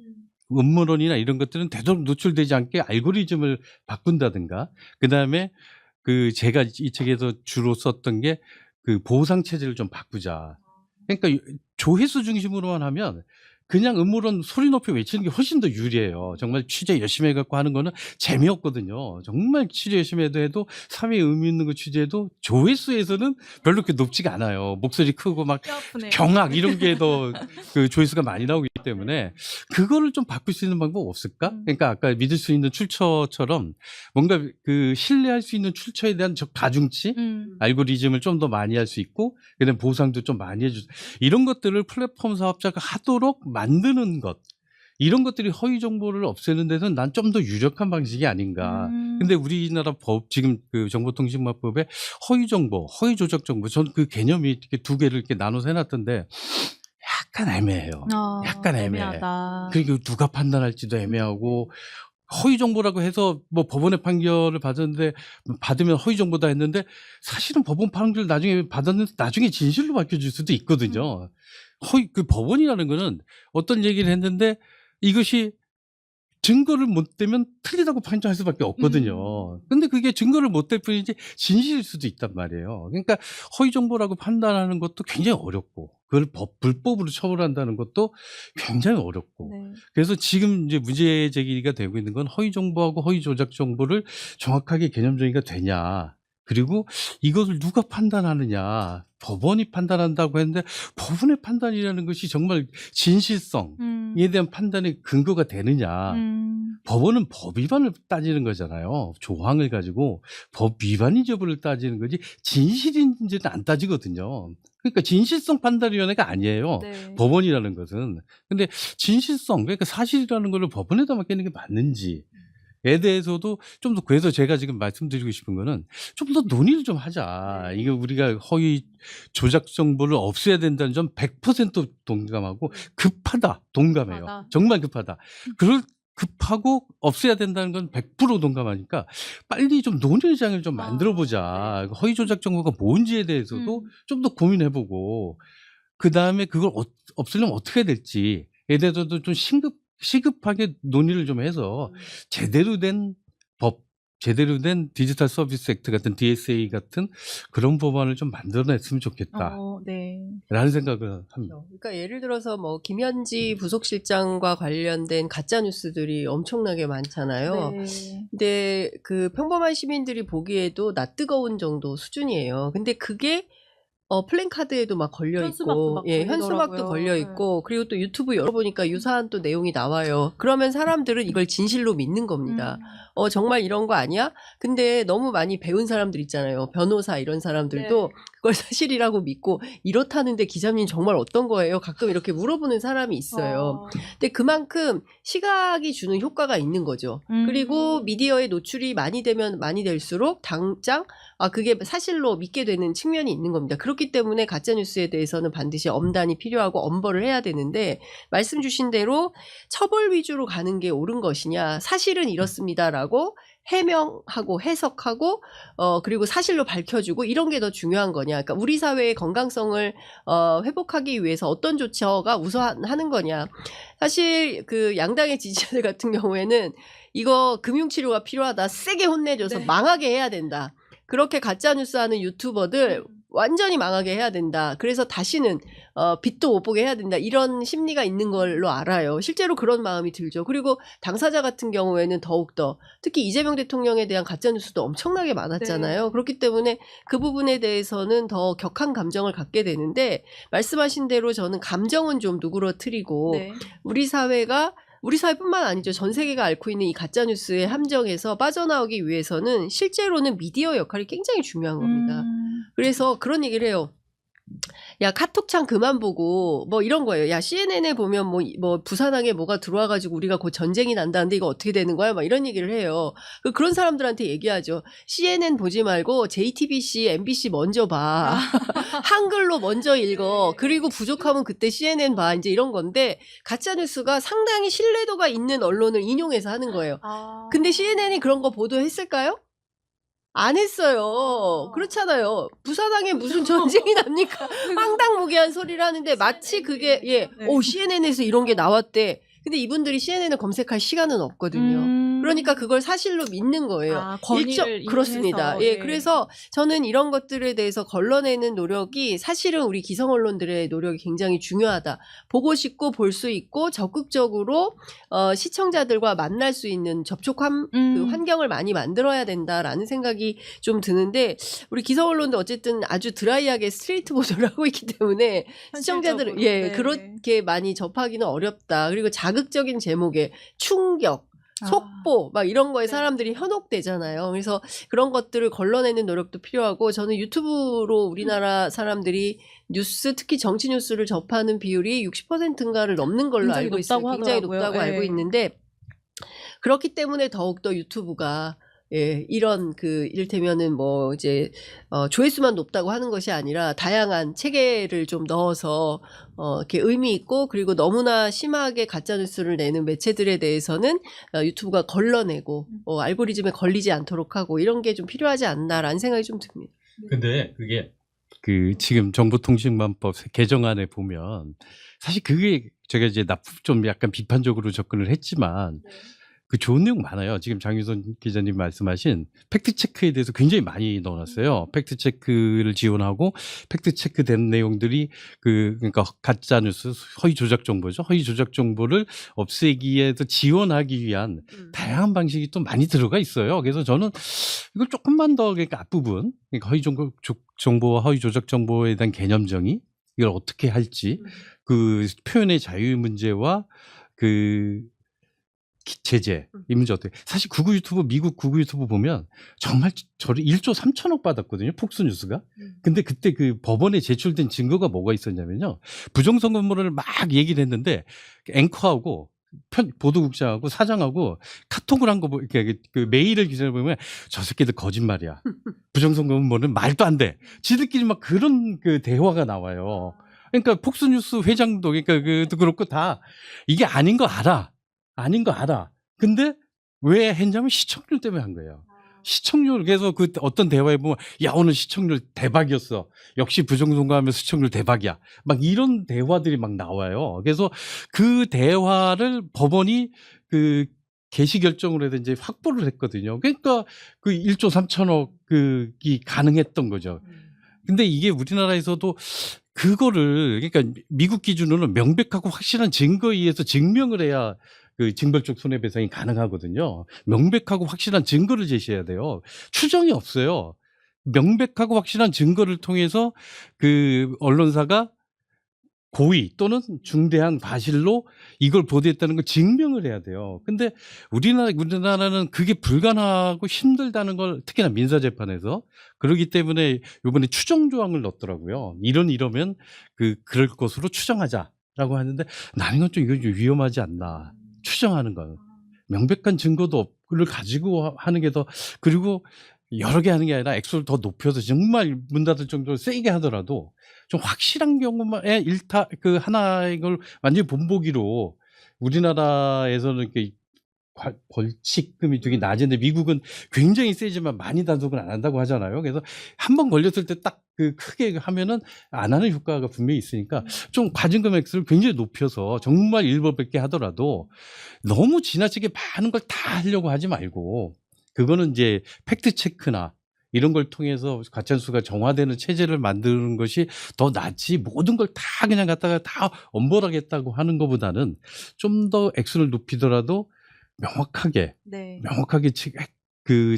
음모론이나 이런 것들은 되도록 노출되지 않게 알고리즘을 바꾼다든가 그다음에 그 제가 이 책에서 주로 썼던 게 그 보상 체제를 좀 바꾸자. 그러니까 조회수 중심으로만 하면 그냥 음모론 소리 높이 외치는 게 훨씬 더 유리해요. 정말 취재 열심히 해갖고 하는 거는 재미없거든요. 정말 취재 열심히 해도 사회에 의미 있는 거 취재해도 조회수에서는 별로 그렇게 높지가 않아요. 목소리 크고 막 경악 이런 게 더 그 조회수가 많이 나오기 때문에 그거를 좀 바꿀 수 있는 방법 없을까? 그러니까 아까 믿을 수 있는 출처처럼 뭔가 그 신뢰할 수 있는 출처에 대한 가중치 알고리즘을 좀 더 많이 할 수 있고 그다음에 보상도 좀 많이 해주 이런 것들을 플랫폼 사업자가 하도록 만드는 것 이런 것들이 허위 정보를 없애는 데서는 난 좀 더 유력한 방식이 아닌가. 근데 우리나라 법 지금 그 정보통신망법에 허위 정보, 허위 조작 정보 전 그 개념이 이렇게 두 개를 이렇게 나눠서 해놨던데 약간 애매해요. 약간 애매해. 애매하다. 그리고 누가 판단할지도 애매하고 허위 정보라고 해서 뭐 법원의 판결을 받으면 허위 정보다 했는데 사실은 법원 판결 나중에 받았는데 나중에 진실로 밝혀질 수도 있거든요. 그 법원이라는 거는 어떤 얘기를 했는데 이것이 증거를 못 대면 틀리다고 판정할 수밖에 없거든요. 근데 그게 증거를 못 댈 뿐이지 진실일 수도 있단 말이에요. 그러니까 허위 정보라고 판단하는 것도 굉장히 어렵고 그걸 불법으로 처벌한다는 것도 굉장히 어렵고 네. 그래서 지금 이제 문제 제기가 되고 있는 건 허위 정보하고 허위 조작 정보를 정확하게 개념 정의가 되냐. 그리고 이것을 누가 판단하느냐. 법원이 판단한다고 했는데 법원의 판단이라는 것이 정말 진실성에 대한 판단의 근거가 되느냐. 법원은 법 위반을 따지는 거잖아요. 조항을 가지고 법 위반 여부를 따지는 거지 진실인지는 안 따지거든요. 그러니까 진실성 판단위원회가 아니에요. 네. 법원이라는 것은. 근데 진실성, 그러니까 사실이라는 걸 법원에다 맡기는 게 맞는지 대해서도 좀 더, 그래서 제가 지금 말씀드리고 싶은 거는 좀 더 논의를 좀 하자. 이게 우리가 허위 조작 정보를 없애야 된다는 점 100% 동감하고, 급하다 동감해요. 급하다. 정말 급하다. 급하고 없애야 된다는 건 100% 동감하니까 빨리 좀 논의장을 좀 만들어 보자. 허위 조작 정보가 뭔지에 대해서도 좀 더 고민해보고, 그 다음에 그걸 없애려면 어떻게 해야 될지에 대해서도 좀 시급하게 논의를 좀 해서 제대로 된 법, 제대로 된 디지털 서비스 액트 같은 DSA 같은 그런 법안을 좀 만들어냈으면 좋겠다. 네. 라는 생각을 합니다. 그러니까 예를 들어서 뭐 김현지 부속실장과 관련된 가짜 뉴스들이 엄청나게 많잖아요. 네. 근데 그 평범한 시민들이 보기에도 낯뜨거운 정도 수준이에요. 근데 그게 플랜카드에도 막 걸려 현수막도 있고, 막 예, 현수막도 걸리더라고요. 걸려 있고, 그리고 또 유튜브 열어보니까 유사한 또 내용이 나와요. 그러면 사람들은 이걸 진실로 믿는 겁니다. 정말 이런 거 아니야? 근데 너무 많이 배운 사람들 있잖아요. 변호사 이런 사람들도 네. 그걸 사실이라고 믿고, 이렇다는데 기자님 정말 어떤 거예요? 가끔 이렇게 물어보는 사람이 있어요. 근데 그만큼 시각이 주는 효과가 있는 거죠. 그리고 미디어에 노출이 많이 되면 많이 될수록 당장 그게 사실로 믿게 되는 측면이 있는 겁니다. 그렇기 때문에 가짜뉴스에 대해서는 반드시 엄단이 필요하고 엄벌을 해야 되는데, 말씀 주신 대로 처벌 위주로 가는 게 옳은 것이냐, 사실은 이렇습니다라고 해명하고 해석하고 그리고 사실로 밝혀주고, 이런 게 더 중요한 거냐. 그러니까 우리 사회의 건강성을 회복하기 위해서 어떤 조처가 우선하는 거냐. 사실 그 양당의 지지자들 같은 경우에는 이거 금융치료가 필요하다, 세게 혼내줘서 네. 망하게 해야 된다. 그렇게 가짜뉴스 하는 유튜버들 완전히 망하게 해야 된다. 그래서 다시는 빛도 못 보게 해야 된다. 이런 심리가 있는 걸로 알아요. 실제로 그런 마음이 들죠. 그리고 당사자 같은 경우에는 더욱더, 특히 이재명 대통령에 대한 가짜뉴스도 엄청나게 많았잖아요. 네. 그렇기 때문에 그 부분에 대해서는 더 격한 감정을 갖게 되는데, 말씀하신 대로 저는 감정은 좀 누그러뜨리고, 네. 우리 사회뿐만 아니죠. 전 세계가 앓고 있는 이 가짜뉴스의 함정에서 빠져나오기 위해서는 실제로는 미디어 역할이 굉장히 중요한 겁니다. 그래서 그런 얘기를 해요. 야, 카톡창 그만 보고, 뭐 이런 거예요. 야, CNN에 보면 뭐 부산항에 뭐가 들어와가지고 우리가 곧 전쟁이 난다는데 이거 어떻게 되는 거야? 막 이런 얘기를 해요. 그런 사람들한테 얘기하죠. CNN 보지 말고 JTBC, MBC 먼저 봐. 한글로 먼저 읽어. 그리고 부족하면 그때 CNN 봐. 이제 이런 건데, 가짜뉴스가 상당히 신뢰도가 있는 언론을 인용해서 하는 거예요. 근데 CNN이 그런 거 보도했을까요? 안 했어요. 그렇잖아요. 부산항에 무슨 전쟁이 납니까? 황당무계한 소리를 하는데 마치 그게 네. CNN에서 이런 게 나왔대. 근데 이분들이 CNN을 검색할 시간은 없거든요. 그러니까 그걸 사실로 믿는 거예요. 권위를 그렇습니다. 이용해서. 예, 네. 그래서 저는 이런 것들에 대해서 걸러내는 노력이 사실은 우리 기성 언론들의 노력이 굉장히 중요하다. 보고 싶고 볼 수 있고 적극적으로 시청자들과 만날 수 있는 그 환경을 많이 만들어야 된다라는 생각이 좀 드는데, 우리 기성 언론도 어쨌든 아주 드라이하게 스트레이트 보도를 하고 있기 때문에 시청자들은 네. 그렇게 많이 접하기는 어렵다. 그리고 자극적인 제목에 충격, 속보 막 이런 거에 네. 사람들이 현혹되잖아요. 그래서 그런 것들을 걸러내는 노력도 필요하고, 저는 유튜브로 우리나라 사람들이 뉴스, 특히 정치 뉴스를 접하는 비율이 60%인가를 넘는 걸로 굉장히 알고 있어요. 높다고 굉장히 하더라고요. 높다고 알고 네. 있는데, 그렇기 때문에 더욱더 유튜브가 이런 이를테면은 뭐 이제 조회수만 높다고 하는 것이 아니라 다양한 체계를 좀 넣어서 이렇게 의미 있고, 그리고 너무나 심하게 가짜 뉴스를 내는 매체들에 대해서는 유튜브가 걸러내고 알고리즘에 걸리지 않도록 하고, 이런 게 좀 필요하지 않나라는 생각이 좀 듭니다. 근데 그게 지금 정보통신망법 개정안에 보면 사실 그게 제가 이제 좀 약간 비판적으로 접근을 했지만, 그 좋은 내용 많아요. 지금 장유선 기자님 말씀하신 팩트체크에 대해서 굉장히 많이 넣어놨어요. 팩트체크를 지원하고, 팩트체크된 내용들이 그러니까 가짜뉴스, 허위 조작 정보죠. 허위 조작 정보를 없애기에도 지원하기 위한 다양한 방식이 또 많이 들어가 있어요. 그래서 저는 이걸 조금만 더, 그러니까 앞부분, 그러니까 허위 정보와 허위 조작 정보에 대한 개념 정의, 이걸 어떻게 할지, 그 표현의 자유 문제와 제재, 이 문제 어떻게. 사실 미국 구구 유튜브 보면 정말 저를 1조 3천억 받았거든요. 폭스뉴스가. 근데 그때 그 법원에 제출된 증거가 뭐가 있었냐면요. 부정선거물을 막 얘기를 했는데 앵커하고 보도국장하고 사장하고 카톡을 한 거 그 메일을 기다려보면 저 새끼들 거짓말이야. 부정선거는 뭐는 말도 안 돼. 지들끼리 막 그런 그 대화가 나와요. 그러니까 폭스뉴스 회장도 그러니까 그도 그렇고 다 이게 아닌 거 알아. 아닌 거 알아. 근데 왜 했냐면 시청률 때문에 한 거예요. 시청률, 그래서 그 어떤 대화에 보면, 야, 오늘 시청률 대박이었어. 역시 부정선거하면 시청률 대박이야. 막 이런 대화들이 막 나와요. 그래서 그 대화를 법원이 그 개시 결정으로 해서 이제 확보를 했거든요. 그러니까 그 1조 3천억 그이 가능했던 거죠. 근데 이게 우리나라에서도 그거를, 그러니까 미국 기준으로는 명백하고 확실한 증거에 의해서 증명을 해야 그 징벌적 손해배상이 가능하거든요. 명백하고 확실한 증거를 제시해야 돼요. 추정이 없어요. 명백하고 확실한 증거를 통해서 그 언론사가 고의 또는 중대한 과실로 이걸 보도했다는 걸 증명을 해야 돼요. 근데 우리나라는 그게 불가능하고 힘들다는 걸 특히나 민사재판에서 그러기 때문에 이번에 추정 조항을 넣었더라고요. 이러면 그럴 것으로 추정하자라고 하는데 나는 건 좀 이거 좀 위험하지 않나. 추정하는 건 명백한 증거를 가지고 하는 게 더, 그리고 여러 개 하는 게 아니라 액수를 더 높여서 정말 문 닫을 정도로 세게 하더라도 좀 확실한 경우만에 그 하나의 걸 완전히 본보기로 우리나라에서는 이렇게 벌칙금이 되게 낮은데 미국은 굉장히 세지만 많이 단속을 안 한다고 하잖아요. 그래서 한 번 걸렸을 때 딱 그 크게 하면은 안 하는 효과가 분명히 있으니까 좀 과징금 액수를 굉장히 높여서 정말 일벌백계 하더라도 너무 지나치게 많은 걸 다 하려고 하지 말고 그거는 이제 팩트 체크나 이런 걸 통해서 가짜뉴스가 정화되는 체제를 만드는 것이 더 낫지 모든 걸 다 그냥 갖다가 다 엄벌하겠다고 하는 것보다는 좀 더 액수를 높이더라도 명확하게 그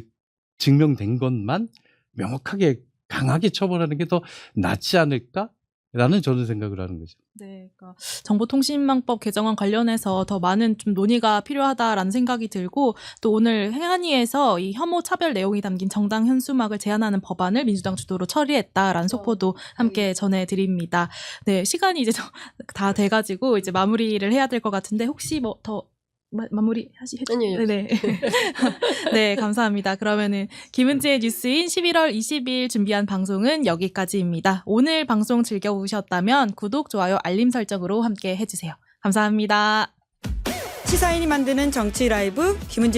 증명된 것만 명확하게 강하게 처벌하는 게 더 낫지 않을까라는 저는 생각을 하는 거죠. 네, 그러니까 정보통신망법 개정안 관련해서 더 많은 좀 논의가 필요하다라는 생각이 들고 또 오늘 행안위에서 이 혐오 차별 내용이 담긴 정당 현수막을 제한하는 법안을 민주당 주도로 처리했다라는 속보도 함께 전해드립니다. 네, 시간이 이제 다 돼가지고 이제 마무리를 해야 될 것 같은데 혹시 뭐 더 마무리 아니요. 네. 네, 감사합니다. 그러면은 김은지의 뉴스인 11월 20일 준비한 방송은 여기까지입니다. 오늘 방송 즐겨보셨다면 구독, 좋아요, 알림 설정으로 함께 해주세요. 감사합니다. 시사인이 만드는 정치 라이브 김은지의